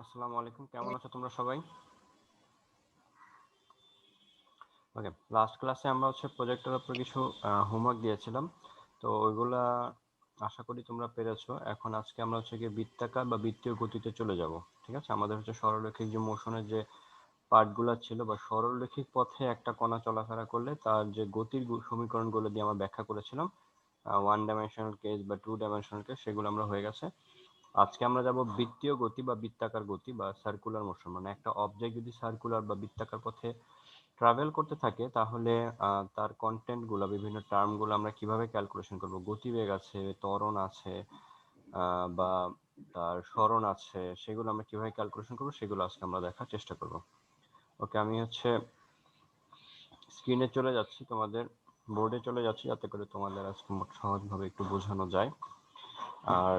আসসালামু আলাইকুম, কেমন আছো তোমরা সবাই? ওকে, লাস্ট ক্লাসে আমরা প্রজেক্টের উপর কিছু হোমওয়ার্ক দিয়েছিলাম, তো ওইগুলা আশা করি তোমরা পেরেছো। এখন আজকে আমরা গিয়ে বৃত্তাকার বা বৃত্তীয় গতিতে চলে যাব। ঠিক আছে, আমাদের সরলরৈখিক যে মোশনের যে পার্টগুলো ছিল বা সরলরৈখিক পথে একটা কণা চলাফেরা করলে তার যে গতির সমীকরণগুলো দিয়ে আমরা ব্যাখ্যা করেছিলাম, ওয়ান ডাইমেনশনাল কেস বা টু ডাইমেনশনাল কেস, সেগুলো আমরা হয়ে গেছে। আজকে আমরা যাব বৃত্তীয় গতি বা বৃত্তাকার গতি বা সার্কুলার মোশন। মানে একটা অবজেক্ট যদি সার্কুলার বা বৃত্তাকার পথে ট্রাভেল করতে থাকে তাহলে তার কন্টেন্ট গুলো, বিভিন্ন টার্ম গুলো আমরা কিভাবে ক্যালকুলেশন করব। গতিবেগ আছে, ত্বরণ আছে, বা তার সরণ আছে, সেগুলো আমরা কিভাবে ক্যালকুলেশন করব সেগুলো আজকে আমরা দেখার চেষ্টা করব। ওকে, আমি স্ক্রিনে চলে যাচ্ছি, তোমাদের বোর্ডে চলে যাচ্ছি, যাতে করে তোমাদের আজকে সহজভাবে একটু বোঝানো যায়। আর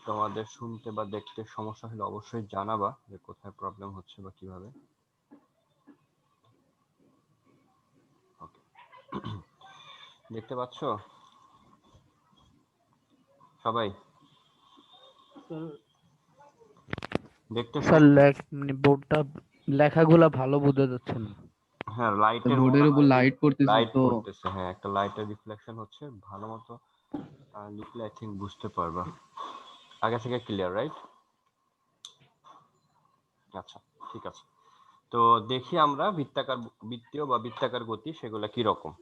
তোমাদের শুনতে বা দেখতে সমস্যা হলে অবশ্যই জানাবা যে কোথায় প্রবলেম হচ্ছে বা কিভাবে। ওকে, দেখতে পাচ্ছ সবাই? দেখতে স্যার মানে বোর্ডটা লেখাগুলা ভালো বোঝা যাচ্ছে না। হ্যাঁ, লাইটের বোর্ডের উপর লাইট পড়তেছে লাইট তো। পড়তেছে, হ্যাঁ, একটা লাইটের রিফ্লেকশন হচ্ছে। ভালো মতো লিখলে আই থিঙ্ক বুঝতে পারবা। আগে থেকে ক্লিয়ার, রাইট? আচ্ছা, ঠিক আছে। তো দেখি আমরা বৃত্তীয় বা বৃত্তাকার গতি সেগুলা কি রকম।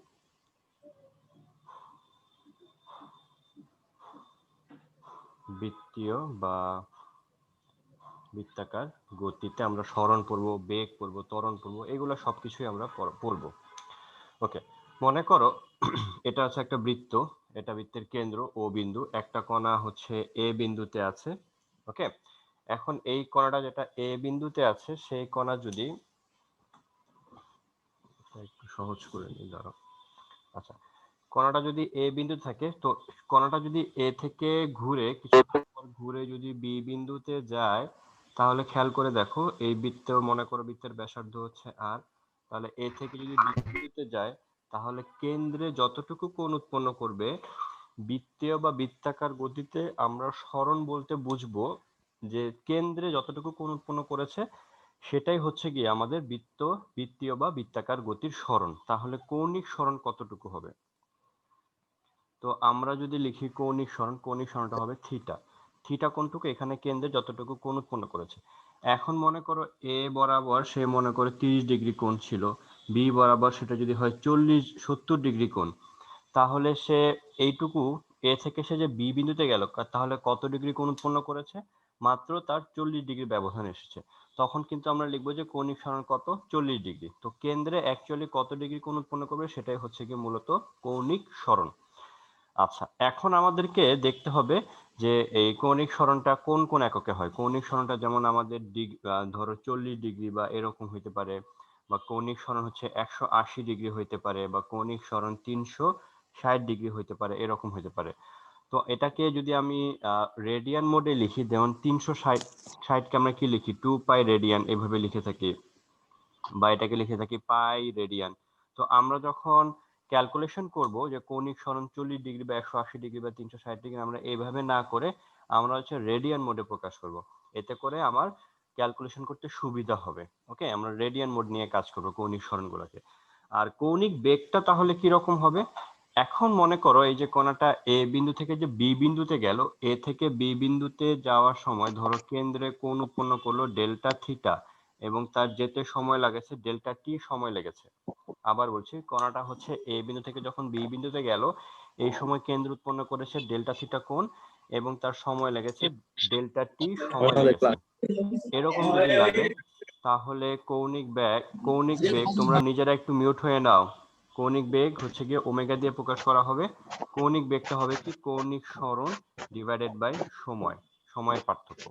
বৃত্তীয় বা বৃত্তাকার গতিতে আমরা সরণ পড়বো, বেগ পড়বো, ত্বরণ পড়বো, এগুলো সবকিছুই আমরা পড়বো। ওকে, মনে করো এটা একটা বৃত্ত, এটা বৃত্তের কেন্দ্র ও বিন্দু, একটা কণা এ বিন্দুতে আছে। ওকে, এখন এই কণাটা যেটা এ বিন্দুতে আছে, সেই কণা যদি একটু সহজ করে নিই, দাঁড়াও। আচ্ছা, কণাটা যদি এ বিন্দু থাকে, তো কণাটা যদি এ থেকে ঘুরে কিছুক্ষণ পর ঘুরে যদি বি বিন্দুতে যায়, তাহলে খেয়াল করে দেখো, এই বৃত্ত, মনে করো বৃত্তের ব্যাসার্ধ আর, তাহলে এ থেকে যদি বি বিন্দুতে যায়, তাহলে কেন্দ্রে যতটুকু কোণ উৎপন্ন করবে, বৃত্তীয় বা বৃত্তাকার গতিতে আমরা সরণ বলতে বুঝবো যে কেন্দ্রে যতটুকু কোণ উৎপন্ন করেছে সেটাই গিয়ে আমাদের বৃত্তীয় বা বৃত্তাকার গতির সরণ। তাহলে কৌণিক সরণ কতটুকু হবে? তো আমরা যদি লিখি কৌণিক সরণটা হবে থিটা। থিটা কোণটুকু? এখানে কেন্দ্রে যতটুকু কোণ উৎপন্ন করেছে। এখন মনে করো এ বরাবর সে মনে করে 30 ডিগ্রি কোণ ছিল, বি বরাবর সেটা যদি হয় 70 ডিগ্রি কোণ, তাহলে সে এইটুকু এ থেকে সে যে বি বিন্দুতে গেল, তাহলে কত ডিগ্রি কোণ উৎপন্ন করেছে? মাত্র তার 40 ডিগ্রি ব্যবধান এসেছে। তখন কিন্তু আমরা লিখবো যে কৌণিক সরণ কত? 40 ডিগ্রি। তো কেন্দ্রে অ্যাকচুয়ালি কত ডিগ্রি কোণ উৎপন্ন করবে সেটাই কি মূলত কৌণিক সরণ। আচ্ছা, এখন আমাদেরকে দেখতে হবে যে এই কৌণিক সরণটা কোন কোন এককে হয়। কৌণিক সরণটা যেমন আমাদের ধরো 40 ডিগ্রি বা এরকম হইতে পারে, বা কৌণিক সরণ 180 ডিগ্রি হইতে পারে, বা কৌণিক সরণ 360 ডিগ্রি হইতে পারে, এরকম হইতে পারে। তো এটাকে যদি আমি রেডিয়ান মোডে লিখি, যেমন 360কে আমরা কি লিখি? 2 পাই রেডিয়ান এভাবে লিখে থাকি, বা এটাকে লিখে থাকি পাই রেডিয়ান। তো আমরা যখন ক্যালকুলেশন করব যে কৌণিক সরণ 40 ডিগ্রি বা 180 ডিগ্রি বা 360 ডিগ্রি, আমরা এইভাবে না করে আমরা রেডিয়ান মোডে প্রকাশ করব। এতে করে আমার ক্যালকুলেশন করতে সুবিধা হবে। ওকে, আমরা রেডিয়ান মোড নিয়ে কাজ করব কৌণিক সরণগুলোকে। আর কৌণিক বেগটা তাহলে কি রকম হবে? এখন মনে করো এই যে কণাটা এ বিন্দু থেকে যে বি বিন্দুতে গেল, এ থেকে বি বিন্দুতে যাওয়ার সময় ধরো কেন্দ্রে কোণ উৎপন্ন করলো ডেল্টা থিটা, এবং তার যেতে সময় লাগেছে ডেল্টা টি সময় লেগেছে। আবার বলছি, কণাটা এ বিন্দু থেকে যখন বি বিন্দুতে গেল, এই সময় কেন্দ্র উৎপন্ন করেছে ডেল্টা থিটা কোণ, এবং তার সময় লেগেছে ডেল্টা টি সময় লেগেছে। এরকম যদি লাগে, তাহলে কৌণিক বেগ তোমরা নিজেরা একটু মিউট হয়ে নাও। কৌণিক বেগ গিয়ে ওমেগা দিয়ে প্রকাশ করা হবে। কৌণিক বেগটা হবে কি? কৌণিক সরণ ডিভাইডেড বাই সময়ের পার্থক্য।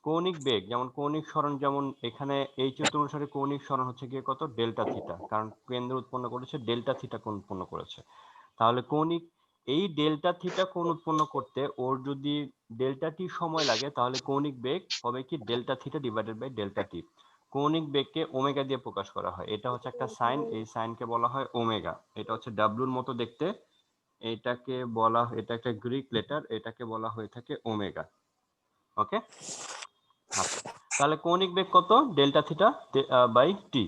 কৌণিক বেগ যেমন কৌণিক সরণ, যেমন এখানে এই চিত্র অনুসারে কৌণিক সরণ গিয়ে কত? ডেল্টা থিটা, কারণ কেন্দ্র উৎপন্ন করেছে ডেল্টা থিটা কোণ উৎপন্ন করেছে। তাহলে এই ডেল্টা থিটা কোণ উৎপন্ন করতে ওর যদি ডেল্টা টি সময় লাগে, তাহলে কৌণিক বেগ হবে কি? Delta theta divided by delta t. কৌণিক বেগকে ওমেগা দিয়ে প্রকাশ করা হয়। এটা একটা সাইন, এই সাইনকে বলা হয় ওমেগা। এটা ডাব্লুর মতো দেখতে, এটাকে বলা, এটা একটা গ্রিক লেটার, এটাকে বলা হয়ে থাকে ওমেগা। ওকে, আচ্ছা তাহলে কৌণিক বেগ কত? Delta theta by T.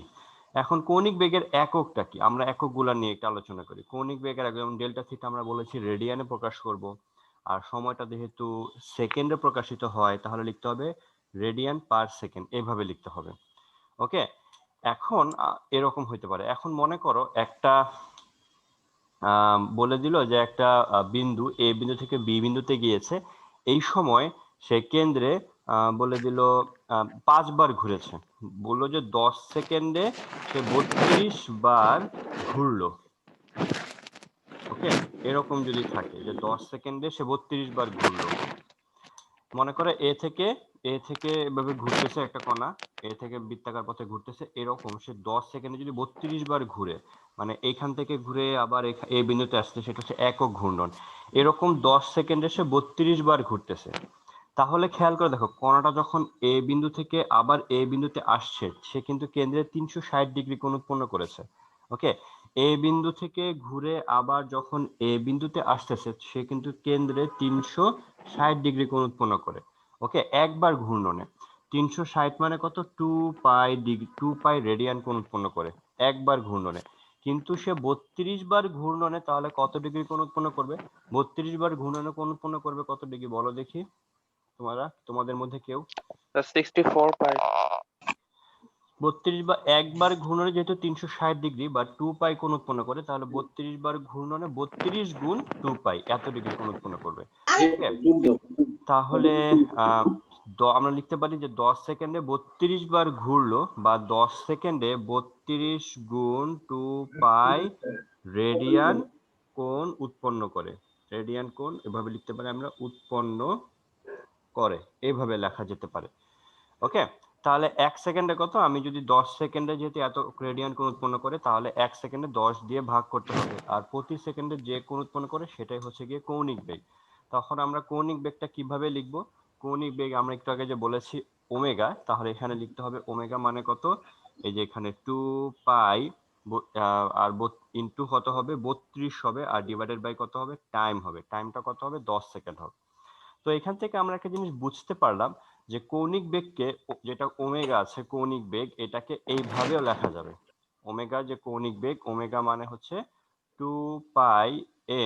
এখন কৌণিক বেগের এককটা কি, আমরা এককগুলা নিয়ে একটু আলোচনা করি। কৌণিক বেগের এক, যেমন ডেল্টা থিটা আমরা বলেছি রেডিয়ানে প্রকাশ করব, আর সময়টা যেহেতু সেকেন্ডে প্রকাশিত হয় তাহলে লিখতে হবে রেডিয়ান পার সেকেন্ড, এইভাবে লিখতে হবে। ওকে, এখন এরকম হইতে পারে। এখন মনে করো একটা বলে দিল যে একটা বিন্দু এ বিন্দু থেকে বি বিন্দুতে গিয়েছে, এই সময় সে কেন্দ্রে বলে দিল 5 বার ঘুরেছে। বললো যে 10 সেকেন্ডে সে 32 বার ঘুরলো। ওকে, এরকম যদি থাকে যে 10 সেকেন্ডে সে 32 বার ঘুরলো, মনে করে এ থেকে এভাবে ঘুরতেছে একটা কণা, এ থেকে বৃত্তাকার পথে ঘুরতেছে, এরকম সে 10 সেকেন্ডে যদি 32 বার ঘুরে, মানে এইখান থেকে ঘুরে আবার এই বিন্দুতে আসছে, সেটা হচ্ছে একক ঘূর্ণন। এরকম 10 সেকেন্ডে সে 32 বার ঘুরতেছে। তাহলে খেয়াল করে দেখো, কণাটা যখন এ বিন্দু থেকে আবার এ বিন্দুতে আসছে, সে কিন্তু কেন্দ্রে 360 ডিগ্রি কোণ উৎপন্ন করেছে। ওকে, এ বিন্দু থেকে ঘুরে আবার যখন এ বিন্দুতে আসতেছে, সে কিন্তু কেন্দ্রে 360 ডিগ্রি কোণ উৎপন্ন করে। ওকে, একবার ঘূর্ণনে 360 মানে কত? 2 পাই ডিগ্রি, 2 পাই রেডিয়ান কোণ উৎপন্ন করে একবার ঘূর্ণনে। কিন্তু সে 32 বার ঘূর্ণনে তাহলে কত ডিগ্রি কোণ উৎপন্ন করবে? 32 বার ঘূর্ণনে কোণ উৎপন্ন করবে কত ডিগ্রি বলো দেখি, তোমাদের মধ্যে কেউ? 64 পাই। 32 বা একবার ঘূর্ণনে যেহেতু 360 ডিগ্রি বা 2 পাই কোণ উৎপন্ন করে, তাহলে 32 বার ঘূর্ণনে 32 গুণ 2 পাই এত ডিগ্রি কোণ উৎপন্ন করবে। ওকে, তাহলে আমরা লিখতে পারি যে 10 সেকেন্ডে 32 বার ঘুরলো, বা 10 সেকেন্ডে 32 গুণ 2 পাই রেডিয়ান কোণ উৎপন্ন করে। রেডিয়ান কোণ এভাবে লিখতে পারি আমরা, উৎপন্ন করে, এইভাবে লেখা যেতে পারে। ওকে, তাহলে 1 সেকেন্ডে কত? আমি যদি 10 সেকেন্ডে যেহেতু এত রেডিয়ান কোণ উৎপন্ন করে, তাহলে 1 সেকেন্ডে 10 দিয়ে ভাগ করতে হবে, আর প্রতি সেকেন্ডে যে কোণ উৎপন্ন করে সেটাই হচ্ছে গিয়ে কৌণিক বেগ। তখন আমরা কৌণিক বেগটা কিভাবে লিখবো? কৌণিক বেগ আমরা একটু আগে যে বলেছি ওমেগা, তাহলে এখানে লিখতে হবে ওমেগা মানে কত? এই যে এখানে 2 পাই আর ইনটু কত হবে? 32 হবে, আর ডিভাইডেড বাই কত হবে? টাইম হবে। টাইমটা কত হবে? 10 সেকেন্ড হবে। তো এখান থেকে আমরা একটা জিনিস বুঝতে পারলাম যে কৌণিক বেগকে, যেটা ওমেগা আছে কৌণিক বেগ, এটাকে এইভাবেও লেখা যাবে। ওমেগা যে কৌণিক বেগ, ওমেগা মানে হচ্ছে 2 পাই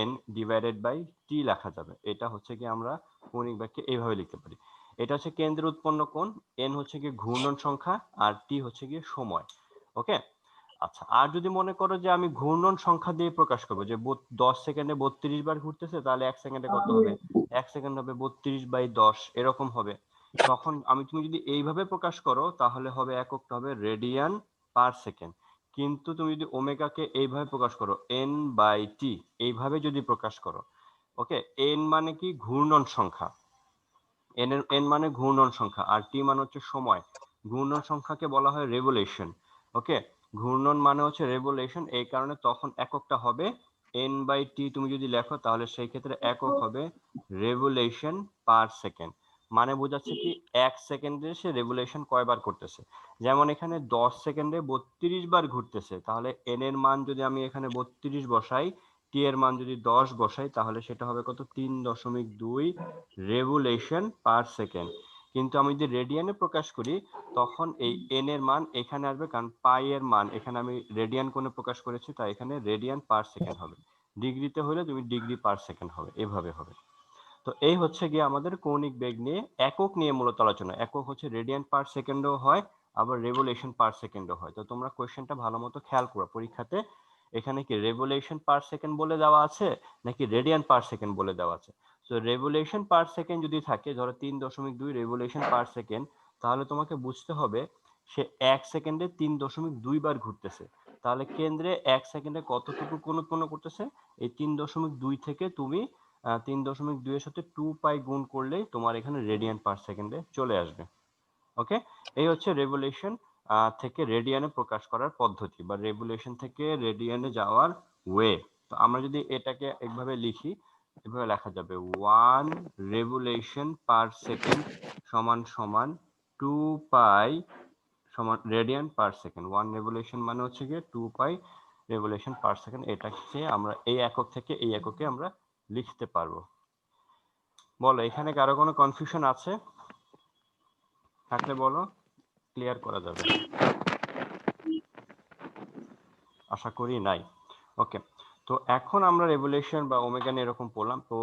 n ডিভাইডেড বাই টি লেখা যাবে। এটা হচ্ছে কি আমরা কৌণিক বেগকে এইভাবে লিখতে পারি। এটা হচ্ছে কেন্দ্রে উৎপন্ন কোণ, n হচ্ছে কি ঘূর্ণন সংখ্যা, আর টি হচ্ছে কি সময়। ওকে, আচ্ছা আর যদি মনে করো যে আমি ঘূর্ণন সংখ্যা দিয়ে প্রকাশ করবো, যে 10 সেকেন্ডে 32 বার ঘুরতেছে, তাহলে 1 সেকেন্ডে কত হবে? 1 সেকেন্ড হবে 32/10, এরকম হবে। তখন তুমি যদি এইভাবে প্রকাশ করো তাহলে হবে এককটা হবে রেডিয়ান পার সেকেন্ড। কিন্তু তুমি যদি ওমেগাকে এইভাবে প্রকাশ করো n/t, এইভাবে যদি প্রকাশ করো, ওকে, n মানে কি? ঘূর্ণন সংখ্যা। n মানে ঘূর্ণন সংখ্যা, আর t মানে হচ্ছে সময়। ঘূর্ণন সংখ্যাকে বলা হয় রেভোলিউশন। ওকে, ঘূর্ণন মানে হচ্ছে রেভোলিউশন, এই কারণে তখন এককটা হবে n/t। তুমি যদি লেখো তাহলে সেই ক্ষেত্রে একক হবে রেভোলিউশন পার সেকেন্ড। মানে বোঝাচ্ছে কি 1 সেকেন্ডে সে রেভোলিউশন কয়বার করতেছে। যেমন এখানে 10 সেকেন্ডে 32 বার ঘুরতেছে, তাহলে n এর মান যদি আমি এখানে 32 বসাই, t এর মান যদি 10 বসাই, তাহলে সেটা হবে কত? 3.2 রেভোলিউশন পার সেকেন্ড। কিন্তু আমি যদি রেডিয়ানে প্রকাশ করি, তখন এই n এর মান এখানে আসবে, কারণ পাই এর মান এখানে আমি রেডিয়ান কোণে প্রকাশ করেছি, তাই এখানে রেডিয়ান পার সেকেন্ড হবে। ডিগ্রিতে হলে তুমি ডিগ্রি পার সেকেন্ড হবে, এভাবে হবে। তো এই হচ্ছে গিয়ে আমাদের কৌণিক বেগ নিয়ে, একক নিয়ে মূলত আলোচনা। একক হচ্ছে রেডিয়ান পার সেকেন্ডও হয়, আবার রেভোলিউশন পার সেকেন্ডও হয়। তো তোমরা কোশ্চেনটা ভালো মতো খেয়াল করো পরীক্ষাতে, এখানে কি রেভোলিউশন পার সেকেন্ড বলে দেওয়া আছে নাকি রেডিয়ান পার সেকেন্ড বলে দেওয়া আছে। তো রেভোলিউশন পার সেকেন্ড যদি থাকে, ধরো 3.2 রেভোলিউশন পার সেকেন্ড, তাহলে তোমাকে বুঝতে হবে সে 1 সেকেন্ডে 3.2 বার ঘুরতেছে। তাহলে কেন্দ্রে 1 সেকেন্ডে কতটুকু কোণ উৎপন্ন করতেছে? এই 3.2 থেকে তুমি 3.2 এর সাথে 2 পাই গুণ করলেই তোমার এখানে রেডিয়ান পার সেকেন্ডে চলে আসবে। ওকে, এই হচ্ছে রেভোলিউশন থেকে রেডিয়ানে প্রকাশ করার পদ্ধতি, বা রেভোলিউশন থেকে রেডিয়ানে যাওয়ার ওয়ে। তো আমরা যদি এটাকে একভাবে লিখি, এভাবে লেখা যাবে 1 রেভোলিউশন পার সেকেন্ড সমান সমান 2 পাই সমান রেডিয়ান পার সেকেন্ড। 1 রেভোলিউশন মানে হচ্ছে গিয়ে 2 পাই রেভলিউশন পার সেকেন্ড, এটাকে আমরা এই একক থেকে এই এককে আমরা লিখতে পারবো। বলো এখানে কারো কোনো কনফিউশন আছে? থাকলে বলো, ক্লিয়ার করা যাবে। আশা করি নাই। ওকে, তো এখন আমরা রেভলিউশন বা ওমেগা নিয়ে এরকম পড়লাম। তো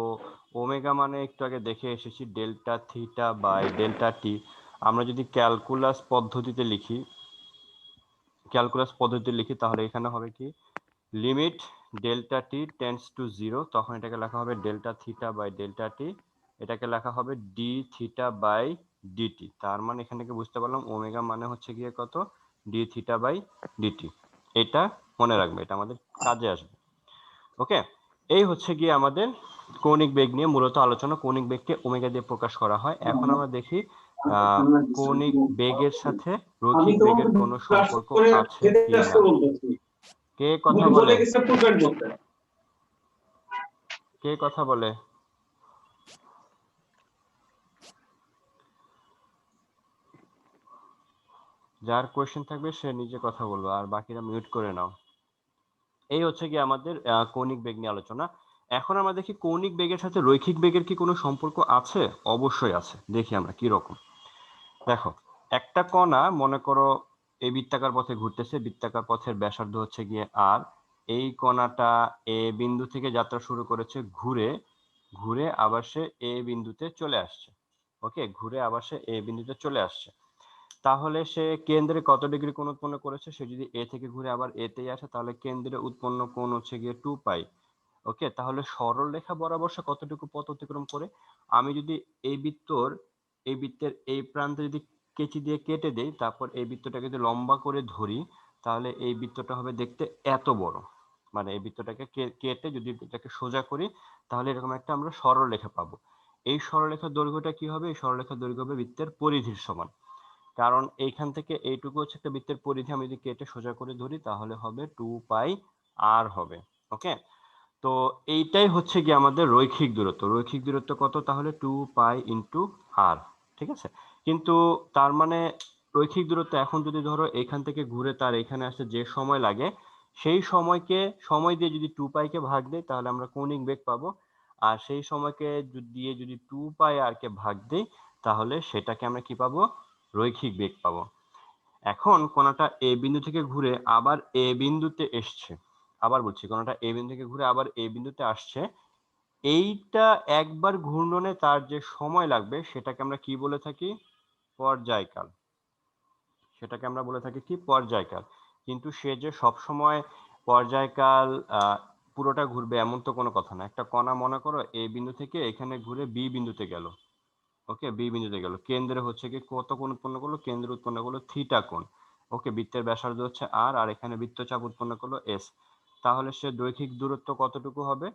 ওমেগা মানে একটু আগে দেখে এসেছি ডেল্টা থিটা বাই ডেল্টা টি। আমরা যদি ক্যালকুলাস পদ্ধতিতে লিখি তাহলে এখানে হবে কি, limit delta T tends to 0, তখন এটাকে লেখা হবে ডেল্টা থিটা বাই ডেল্টা টি, এটাকে লেখা হবে ডি থিটা বাই ডিটি। তার মানে এখান থেকে বুঝতে পারলাম ওমেগা মানে হচ্ছে গিয়ে কত, ডি থিটা বাই ডিটি। এটা মনে রাখবে, এটা আমাদের কাজে আসবে। ওকে, এই হচ্ছে গিয়ে আমাদের কৌণিক বেগ নিয়ে মূলত আলোচনা। কৌণিক বেগকে ওমেগা দিয়ে প্রকাশ করা হয়। এখন আমরা দেখি কৌণিক বেগের সাথে রৈখিক বেগের কোনো সম্পর্ক আছে কি না। কে কথা বলে? কে কথা বলে? যার কোয়েশ্চেন থাকবে সে নিজে কথা বলবে, আর বাকিরা মিউট করে নাও। এই হচ্ছে কি আমাদের কৌণিক বেগ নিয়ে আলোচনা। এখন আমরা দেখি কৌণিক বেগের সাথে রৈখিক বেগের কি কোনো সম্পর্ক আছে? অবশ্যই আছে। দেখি আমরা কি রকম। দেখো, একটা কণা মনে করো এই বৃত্তাকার পথে ঘুরতেছে, বৃত্তাকার পথের ব্যাসার্ধ হচ্ছে গিয়ে আর। এই কণাটা এ বিন্দু থেকে যাত্রা শুরু করেছে, ঘুরে ঘুরে আবার সে এ বিন্দুতে চলে আসছে। ওকে, ঘুরে আবার সে এ বিন্দুতে চলে আসছে। তাহলে সে কেন্দ্রে কত ডিগ্রি কোণ উৎপন্ন করেছে? সে যদি এ থেকে ঘুরে আবার এতেই আসে, তাহলে কেন্দ্রে উৎপন্ন কোণ হচ্ছে গিয়ে 2 পাই। ওকে, তাহলে সরল রেখা বরাবর সে কতটুকু পথ অতিক্রম করে? আমি যদি এই বৃত্তের এই প্রান্তে যদি কেচি দিয়ে কেটে দেই, তারপর এই বৃত্তটাকে যদি লম্বা করে ধরি, তাহলে এই বৃত্তটা হবে দেখতে এত বড়। মানে এই বৃত্তটাকে কেটে যদি এটাকে সোজা করি, তাহলে এরকম একটা আমরা সরলরেখা পাবো। এই সরলরেখার দৈর্ঘ্যটা কি হবে? এই সরলরেখার দৈর্ঘ্য হবে বৃত্তের পরিধির সমান। কারণ এইখান থেকে এইটুকু হচ্ছে একটা বৃত্তের পরিধি, আমি যদি কেটে সোজা করে ধরি তাহলে হবে 2 পাই আর হবে। ওকে, তো এইটাই হচ্ছে কি আমাদের রৈখিক দূরত্ব। রৈখিক দূরত্ব কত? তাহলে 2 পাই ইন্টু আর। ঠিক আছে, কিন্তু তার মানে রৈখিক দূরত্ব এখন যদি ধরো এখান থেকে ঘুরে তার এখানে আসতে যে সময় লাগে, সেই সময় দিয়ে যদি 2 পাইকে ভাগ দেই, তাহলে আমরা কৌণিক বেগ পাবো। আর সেই সময়কে দিয়ে যদি 2 পাই আর কে ভাগ দেই, তাহলে সেটাকে আমরা কি পাবো? রৈখিক বেগ পাবো। এখন কণাটা এ বিন্দু থেকে ঘুরে আবার এ বিন্দুতে এসছে। আবার বলছি, কণাটা এ বিন্দু থেকে ঘুরে আবার এ বিন্দুতে আসছে। এইটা একবার ঘূর্ণনে তার যে সময় লাগবে সেটাকে আমরা কি বলে থাকি? পর্যায়কাল। সেটাকে আমরা বলে থাকি কি? পর্যায়কাল। কিন্তু সে যে সব সময় পর্যায়কাল পুরোটা ঘুরবে এমন তো কোনো কথা না। একটা কণা মনে করো এ বিন্দু থেকে এখানে ঘুরে বি বিন্দুতে গেল। ওকে, বি বিন্দুতে গেল, কেন্দ্রে হচ্ছে কি কত কোণ উৎপন্ন করলো? কেন্দ্রে উৎপন্ন করলো থিটা কোণ। ওকে, বৃত্তের ব্যাসার্ধ হচ্ছে আর, আর এখানে বৃত্তচাপ উৎপন্ন করলো এস। তাহলে সে রৈখিক দূরত্ব কতটুকু হবে?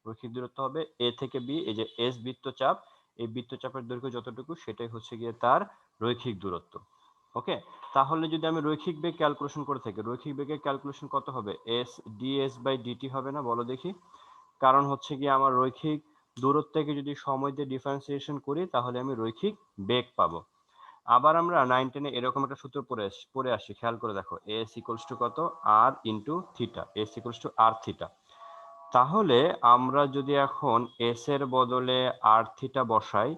রৈখিক দূরত্ব হবে এ থেকে বি, এই যে এস বৃত্তচাপ, এই বৃত্তচাপের দৈর্ঘ্য যতটুকু সেটাই হচ্ছে গিয়ে তার রৈখিক দূরত্ব। ওকে, তাহলে যদি আমি রৈখিক বেগ ক্যালকুলেশন করে থাকি, রৈখিক বেগের ক্যালকুলেশন কত হবে? এস ডিএস বাই ডিটি হবে না? বলো দেখি। কারণ হচ্ছে গিয়ে আমার রৈখিক দূরত্বকে যদি সময় দিয়ে ডিফারেন্সিয়েশন করি, তাহলে আমি রৈখিক বেগ পাবো। আবার আমরা 9 10 এরকম একটা সূত্র পড়ে আসি, খেয়াল করে দেখো। এস ইকুয়ালস টু কত? R into theta. S equals to r theta. তাহলে আমরা যদি এখন এস এর বদলে আর থিটা বসাই,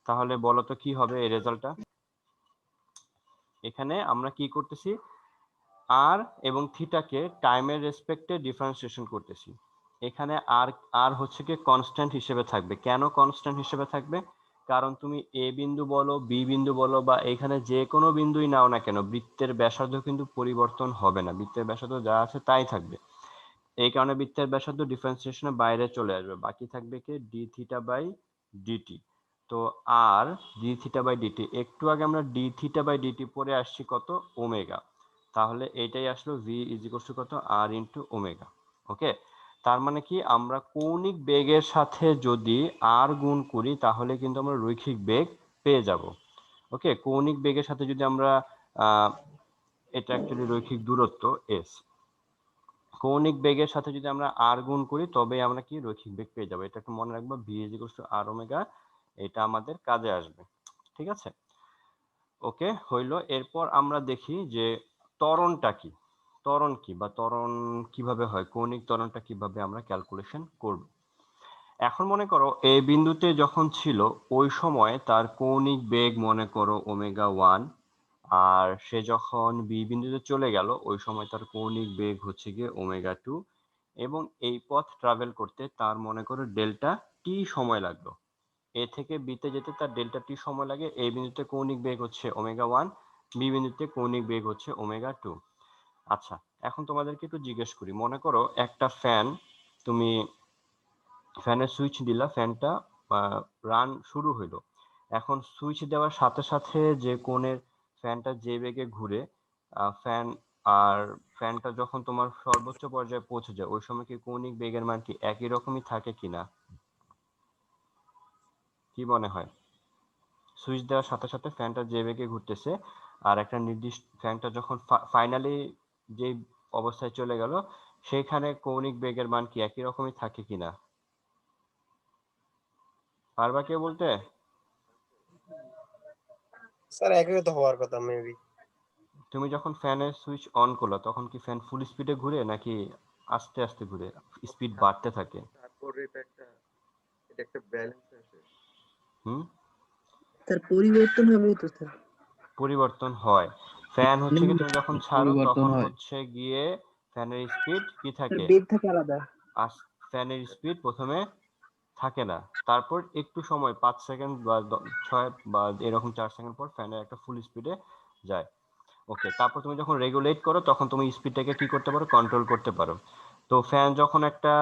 তাহলে বলো তো কি হবে এই রেজাল্টটা? এখানে আমরা কি করতেছি? আর এবং থিটাকে টাইমের রেসপেক্টে ডিফারেন্সিয়েশন করতেছি। এখানে আর আর হচ্ছে কি কনস্ট্যান্ট হিসেবে থাকবে। কেন কনস্ট্যান্ট হিসেবে থাকবে? কারণ তুমি এ বিন্দু বলো, বি বিন্দু বলো, বা এখানে যে কোনো বিন্দুই নাও না কেন, বৃত্তের ব্যাসার্ধ কিন্তু পরিবর্তন হবে না। বৃত্তের ব্যাসার্ধ যা আছে তাই থাকবে। এই কারণে বৃত্তের ব্যাসার্ধ ডিফারেন্সিয়েশনের বাইরে চলে আসবে। বাকি থাকবে কি? D theta by d t. তো আর ডি থিটা বাই ডিটি, একটু আগে আমরা ডি থিটা বাই ডিটি পরে আসছি কত? ওমেগা। তাহলে এইটাই আসলো ভি ইজ ইকুয়াল টু কত? R into omega. ওকে, তার মানে কি, আমরা কৌণিক বেগের সাথে যদি আর গুণ করি তাহলে কিন্তু আমরা রৈখিক বেগ পেয়ে যাব। ওকে, কৌণিক বেগের সাথে যদি আমরা এটা অ্যাকচুয়ালি রৈখিক দূরত্ব এস, কৌণিক বেগের সাথে যদি আমরা আর গুণ করি তবে আমরা কি রৈখিক বেগ পেয়ে যাবো। এটা একটু মনে রাখবো, v is equal to r omega. এটা আমাদের কাজে আসবে। ঠিক আছে, ওকে হইলো। এরপর আমরা দেখি যে ত্বরণটা কি। ত্বরণ কি বা ত্বরণ কিভাবে হয়, কৌণিক ত্বরণটা কিভাবে আমরা ক্যালকুলেশন করব। এখন মনে করো এ বিন্দুতে যখন ছিল ওই সময় তার কৌণিক বেগ মনে করো ওমেগা 1, আর সে যখন বি বিন্দুতে চলে গেল ওই সময় তার কৌণিক বেগ হচ্ছে গিয়ে ওমেগা 2, এবং এই পথ ট্রাভেল করতে তার মনে করো ডেল্টা টি সময় লাগলো। এ থেকে বিতে যেতে তার ডেল্টা টি সময় লাগে। এই বিন্দুতে কৌণিক বেগ হচ্ছে ওমেগা 1, বি বিন্দুতে কৌণিক বেগ হচ্ছে ওমেগা 2। আচ্ছা, এখন তোমাদেরকে একটু জিজ্ঞেস করি, মনে করো একটা ফ্যান, তুমি ফ্যানের সুইচ দিলা, ফ্যানটা রান শুরু হইলো। এখন সুইচ দেওয়ার সাথে সাথে যে কোণের ফ্যানটা যে বেগে ঘুরে, ফ্যান আর ফ্যানটা যখন তোমার সর্বোচ্চ পর্যায়ে পৌঁছে যায় ওই সময় কি কৌণিক বেগের মান কি একই রকমই থাকে কিনা, কি মনে হয়? সুইচ দেওয়ার সাথে সাথে ফ্যানটা যে বেগে ঘুরতেছে আর একটা নির্দিষ্ট ফ্যানটা যখন ফাইনালি যে অবস্থায় চলে গেল সেইখানে কৌণিক বেগের মান কি একই রকমই থাকে কিনা, পারবা কেউ বলতে? স্যার একই তো হওয়ার কথা মেবি। তুমি যখন ফ্যানের সুইচ অন করলো তখন কি ফ্যান ফুল স্পিডে ঘুরে নাকি আস্তে আস্তে ঘুরে, স্পিড বাড়তে থাকে? তারপরে এটা একটা ব্যালেন্স আসে। হুম, তার পরিবর্তন হবে তো স্যার। পরিবর্তন হয়। ফ্যান হচ্ছে কি তুমি যখন ছাড়ো পরিবর্তন তখন হয়। হচ্ছে গিয়ে ফ্যানের স্পিড কি তার থাকে, বেগ থাকে আলাদা। ফ্যানের স্পিড প্রথমে থাকে না, তারপর একটু সময় 5 সেকেন্ড বা 6 বা এরকম 4 সেকেন্ড পর ফ্যানের একটা ফুল স্পিডে যায়। ওকে, তারপর তুমি যখন রেগুলেট করো তখন তুমি স্পিডটাকে কি করতে পারো, কন্ট্রোল করতে পারো। তো ফ্যান যখন একটা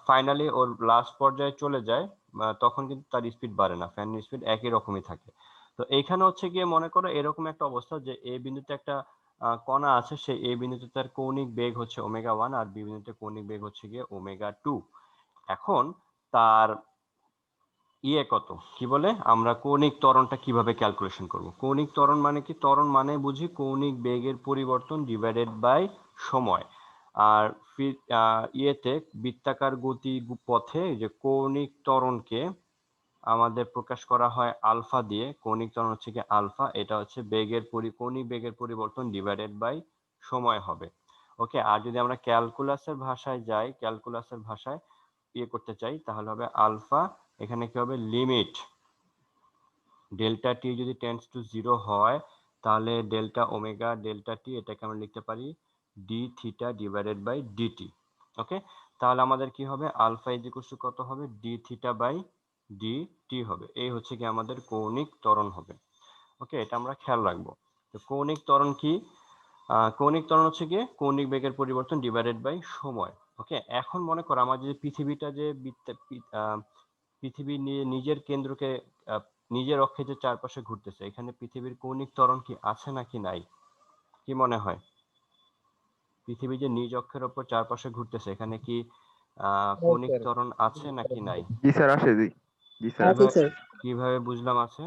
ফাইনালি ওর লাস্ট পর্যায়ে চলে যায় তখন কিন্তু তার স্পিড বাড়ে না, ফ্যানের স্পিড একই রকমই থাকে। তো এইখানে হচ্ছে গিয়ে মনে করো এরকম একটা অবস্থা যে এ বিন্দুতে একটা কণা আছে, সেই এ বিন্দুতে তার কৌণিক বেগ হচ্ছে ওমেগা 1 আর বি বিন্দুতে কৌণিক বেগ হচ্ছে গিয়ে ওমেগা 2। এখন তার কত, কি বলে আমরা কৌণিক ত্বরণটা কিভাবে ক্যালকুলেশন করব? কৌণিক ত্বরণ মানে কি, ত্বরণ মানে বুঝি কৌণিক বেগের পরিবর্তন ডিভাইডেড বাই সময়। আর ইয়েতে বৃত্তাকার গতি পথে যে কৌণিক ত্বরণকে আমাদের প্রকাশ করা হয় আলফা দিয়ে। কৌণিক ত্বরণ হচ্ছে কি আলফা, এটা হচ্ছে কৌণিক বেগের পরিবর্তন ডিভাইডেড বাই সময় হবে। ওকে, আর যদি আমরা ক্যালকুলাসের ভাষায় যাই, ক্যালকুলাসের ভাষায় করতে চাই তাহলে হবে আলফা, এখানে কি হবে লিমিট ডেল্টা টি যদি টেন্ডস টু 0 হয় তাহলে ডেল্টা ওমেগা ডেল্টা টি এটাকে আমরা লিখতে পারি d theta divided by d t. Okay, তাহলে আমাদের কি হবে, আলফা ইজ ইকুয়াল টু কত হবে, d theta by d t হবে। এই হচ্ছে কি আমাদের কৌণিক ত্বরণ হবে। ওকে, এটা আমরা খেয়াল রাখবো। তো কৌণিক ত্বরণ কি, কৌণিক ত্বরণ হচ্ছে গিয়ে কৌণিক বেগের পরিবর্তন ডিভাইডেড বাই সময়। ওকে, এখন মনে করো আমাদের যে পৃথিবীটা যে পৃথিবী নিয়ে নিজের কেন্দ্রকে আহ, নিজের অক্ষে যে চারপাশে ঘুরতেছে, এখানে পৃথিবীর কৌণিক ত্বরণ কি আছে নাকি নাই, কি মনে হয়? পৃথিবী যে নিজ অক্ষের ওপর চারপাশে ঘুরতেছে এখানে কি কৌণিক ত্বরণ আছে নাকি নাই? জি স্যার, আসে জি। জি স্যার। আছে কিভাবে স্যার। কিভাবে বুঝলাম আছে?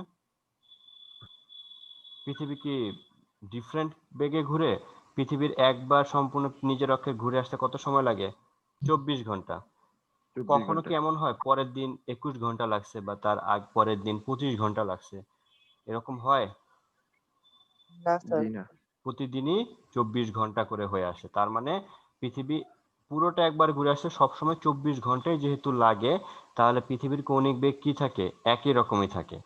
পৃথিবী কি ডিফারেন্ট বেগে ঘুরে? পৃথিবীর একবার সম্পূর্ণ নিজের অক্ষে ঘুরে আসতে কত সময় লাগে? 24 ঘন্টা। 24 কখনো ঘন্টা। কি এমন হয় পরের দিন 21 ঘন্টা লাগছে বা তার পরের দিন 25 ঘন্টা লাগছে, এরকম হয়? না স্যার। জি না। প্রতিদিনই 24 ঘন্টা করে হয়ে আসে। তার মানে পৃথিবী পুরোটা একবার ঘুরে আসে সবসময় 24 ঘন্টায় যেহেতু লাগে, তাহলে পৃথিবীর কৌণিক বেগ কি থাকে, একই রকমই থাকে।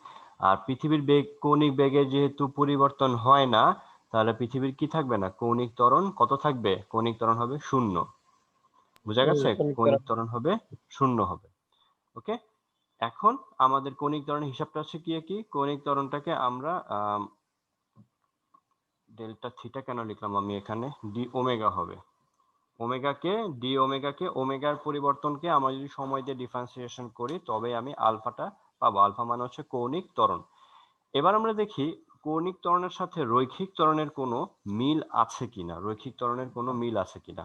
আর পৃথিবীর বেগ কৌণিক বেগে যেহেতু পরিবর্তন হয় না, তাহলে পৃথিবীর কি থাকবে না, কৌণিক ত্বরণ কত থাকবে, কৌণিক ত্বরণ হবে 0। বোঝা গেছে, কৌণিক ত্বরণ হবে 0 হবে। ওকে, এখন আমাদের কৌণিক ত্বরণের হিসাবটা হচ্ছে কি, কৌণিক ত্বরণটাকে আমরা ডেল্টা থিটা কেন লিখলাম আমি এখানে, ডি ওমেগা হবে। ওমেগাকে ওমেগার পরিবর্তনকে আমরা যদি সময় দিয়ে ডিফারেন্সিয়েশন করি তবে আমি আলফাটা পাবো। আলফা মানে হচ্ছে কৌণিক ত্বরণ। এবার আমরা দেখি কৌণিক ত্বরণের সাথে রৈখিক ত্বরণের কোনো মিল আছে কিনা, রৈখিক ত্বরণের কোনো মিল আছে কিনা।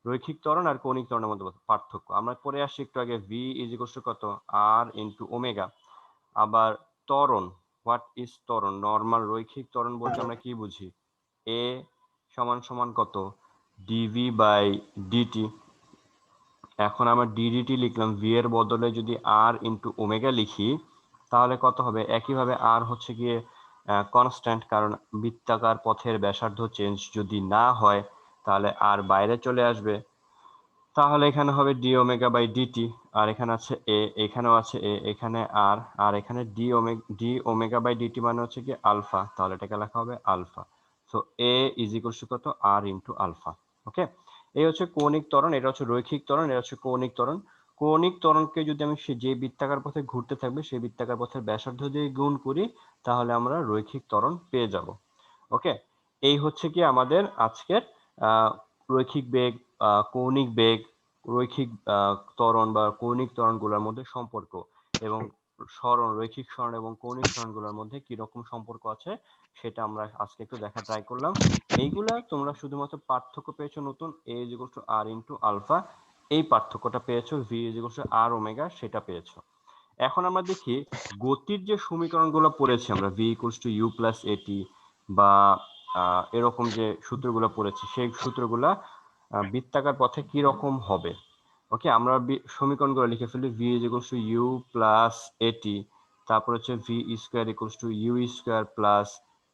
রৈখিক ত্বরণ আর কৌণিক ত্বরণের মধ্যে পার্থক্য আমরা পরে আসি একটু আগে। ভি ইজ ইকুয়াল টু কত, আর ইনটু ওমেগা। আবার ত্বরণ, হোয়াট ইজ ত্বরণ, নরমাল রৈখিক ত্বরণ বলতে আমরা কি বুঝি, এ সমান সমান কত, ডিভি বাই ডিটি। এখন আমরা ডিডিটি লিখলাম, ভি এর বদলে যদি আর ইনটু ওমেগা লিখি তাহলে কত হবে, একইভাবে আর হচ্ছে গিয়ে কনস্ট্যান্ট, কারণ বৃত্তাকার পথের ব্যাসার্ধ চেঞ্জ যদি না হয় তাহলে আর বাইরে চলে আসবে, তাহলে এখানে হবে ডি ওমেগা বাই ডিটি। আর এখানে আছে এ, এখানেও আছে এ, এখানে আর, আর এখানে ডি ওমেগা বাই ডিটি মানে হচ্ছে কি আলফা, তাহলে এটাকে লেখা হবে alpha. So a is equals to কত, আর ইনটু আলফা। ওকে, এই হচ্ছে কৌণিক ত্বরণ, এটা হচ্ছে রৈখিক ত্বরণ, এটা হচ্ছে কৌণিক ত্বরণ। কৌণিক ত্বরণকে যদি আমি যে বৃত্তাকার পথে ঘুরতে থাকবে সেই বৃত্তাকার পথের ব্যাসার্ধ দিয়ে গুণ করি, তাহলে আমরা রৈখিক ত্বরণ পেয়ে যাব। ওকে, এই হচ্ছে কি আমাদের আজকের রৈখিক বেগ, কৌণিক বেগ, রৈখিক ত্বরণ বা কৌণিক ত্বরণগুলোর মধ্যে সম্পর্ক, এবং রৈখিক সরণ এবং কৌণিক সরণগুলোর মধ্যে কি রকম সম্পর্ক আছে সেটা আমরা আজকে একটু দেখা ট্রাই করলাম। এইগুলা তোমরা শুধুমাত্র পার্থক্য পেয়েছো নতুন, a is equal to r into alpha, এই পার্থক্যটা পেয়েছো, v is equal to r omega সেটা পেয়েছো। এখন আমরা দেখি গতির যে সমীকরণগুলো পড়েছি আমরা, v equal to u plus a t বা এরকম যে সূত্রগুলো পড়েছি, সেই সূত্রগুলা বৃত্তাকার পথে কি রকম হবে। ওকে, আমরা সমীকরণগুলো লিখে ফেলি, v is equal to u plus a t, তারপর হচ্ছে v square equal to u square plus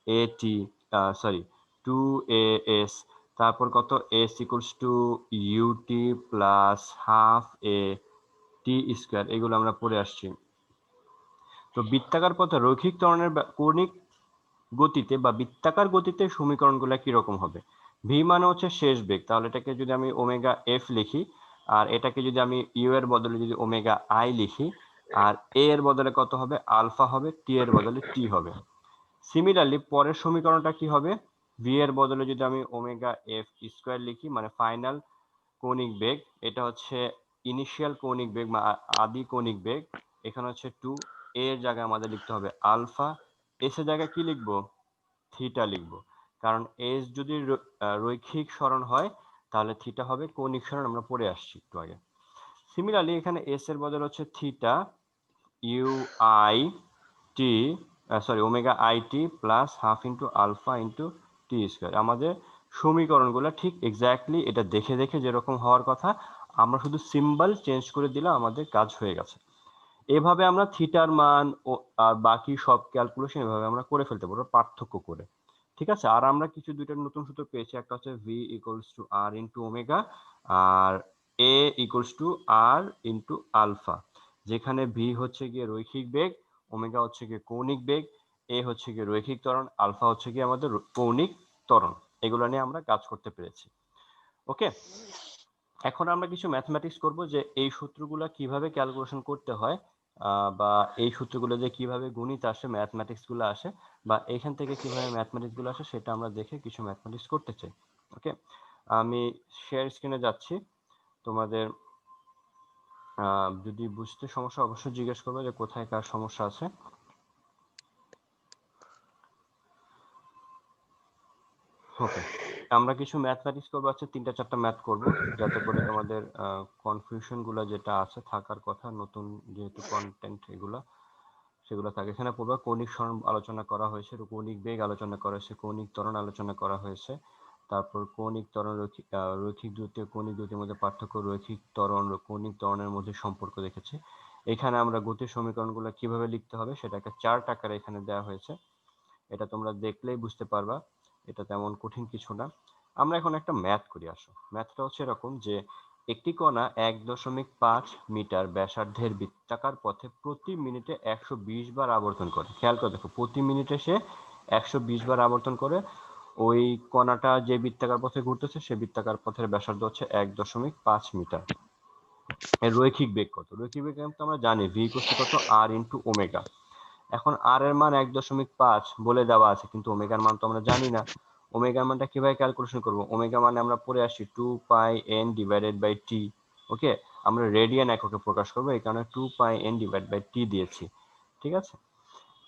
a t, sorry 2as, তারপর কত s equals to u t plus half a t square, এগুলো আমরা পড়ে আসছি। তো বৃত্তাকার পথে রৈখিক ত্বরণের কৌণিক গতিতে বা বৃত্তাকার গতিতে সমীকরণগুলো কি রকম হবে। ভি মানে হচ্ছে শেষ বেগ, তাহলে এটাকে যদি আমি ওমেগা এফ লিখি, আর এটাকে যদি আমি ইউ এর বদলে যদি ওমেগা আই লিখি, আর এ এর বদলে কত হবে, আলফা হবে, টি এর বদলে টি হবে। সিমিলারলি পরের সমীকরণটা কি হবে, ভি এর বদলে যদি আমি ওমেগা এফ স্কয়ার লিখি মানে ফাইনাল কৌণিক বেগ, এটা হচ্ছে ইনিশিয়াল কৌণিক বেগ বা আদি কৌণিক বেগ, এখানে হচ্ছে 2, এর জায়গায় আমাদের লিখতে হবে আলফা, এস এর জায়গায় কি লিখবো, থিটা লিখবো, কারণ এস যদি রৈখিক সরণ হয় তাহলে থিটা হবে কৌণিক সরণ, আমরা পড়ে আসছি একটু আগে। সিমিলারলি এখানে এস এর বদলে হচ্ছে theta u i t, sorry omega i t plus half into alpha into t square. আমাদের সমীকরণগুলো ঠিক এক্স্যাক্টলি এটা দেখে দেখে যেরকম হওয়ার কথা, আমরা শুধু সিম্বল চেঞ্জ করে দিলাম, আমাদের কাজ হয়ে গেছে। এভাবে আমরা থিটার মান ও আর বাকি সব ক্যালকুলেশন এভাবে আমরা করে ফেলতে পারবো পার্থক্য করে। ঠিক আছে, আর আমরা কিছু দুইটা নতুন সূত্র পেয়েছি, একটা হচ্ছে v equals to r into omega, আর a equals to r into alpha, যেখানে ভি হচ্ছে গিয়ে রৈখিক বেগ, ওমেগা হচ্ছে গিয়ে কৌণিক বেগ, এ হচ্ছে গিয়ে রৈখিক ত্বরণ, আলফা হচ্ছে গিয়ে আমাদের কৌণিক ত্বরণ। এগুলো নিয়ে আমরা কাজ করতে পেরেছি। ওকে, এখন আমরা কিছু ম্যাথমেটিক্স করব যে এই সূত্রগুলো কিভাবে ক্যালকুলেশন করতে হয়, বা এই সূত্রগুলো যে কিভাবে গণিত আসে, ম্যাথমেটিক্স গুলো আসে, বা এখান থেকে কিভাবে ম্যাথমেটিক্স গুলো আসে সেটা আমরা দেখে কিছু ম্যাথমেটিক্স করতে চাই। ওকে, আমি শেয়ার স্ক্রিনে যাচ্ছি। তোমাদের যদি বুঝতে সমস্যা অবশ্যই জিজ্ঞেস করবে যে কোথায় কার সমস্যা আছে। ওকে, আমরা কিছু ম্যাথমেটিক্স করবো, আছে 3-4টা ম্যাথ করব, যাতে করে তোমাদের কনফিউশন গুলো যেটা আছে থাকার কথা, নতুন যেহেতু কন্টেন্ট এগুলা সেগুলো থাকে। এখানে পড়বা কৌণিক সরণ আলোচনা করা হয়েছে, কৌণিক বেগ আলোচনা করা হয়েছে, কৌণিক ত্বরণ আলোচনা করা হয়েছে, তারপর কৌণিক ত্বরণ রৈখিক দ্রুতি, কৌণিক দ্রুতির মধ্যে পার্থক্য, রৈখিক ত্বরণ কৌণিক ত্বরণের মধ্যে সম্পর্ক দেখেছি। এখানে আমরা গতির সমীকরণগুলো কিভাবে লিখতে হবে সেটা একটা চার্ট আকারে এখানে দেওয়া হয়েছে, এটা তোমরা দেখলেই বুঝতে পারবা, এটা তেমন কঠিন কিছু না। আমরা এখন একটা ম্যাথ করি, আসো। ম্যাথটা হচ্ছে এরকম যে একটি কণা 1.5 মিটার ব্যাসার্ধের বৃত্তাকার পথে প্রতি মিনিটে 120 বার আবর্তন করে। খেয়াল করে দেখো, প্রতি মিনিটে সে 120 বার আবর্তন করে। ওই কণাটা যে বৃত্তাকার পথে ঘুরতেছে সে বৃত্তাকার পথের ব্যাসার্ধ হচ্ছে 1.5 মিটার। এর রৈখিক বেগ কত? রৈখিক বেগ তো আমরা জানি ভি ইকুয়াল কত, আর ইনটু ওমেগা। এখন আর এর মান 1.5 বলে দেওয়া আছে, কিন্তু ওমেগার মান তো আমরা জানি না। ওমেগার মানটা কিভাবে ক্যালকুলেশন করব? ওমেগা মানে আমরা পড়ে আসছি 2 pi N divided by T. ওকে, আমরা রেডিয়ান এককে প্রকাশ করব, এই কারণে 2 পাই এন ডিভাইড বাই টি দিয়েছি। ঠিক আছে,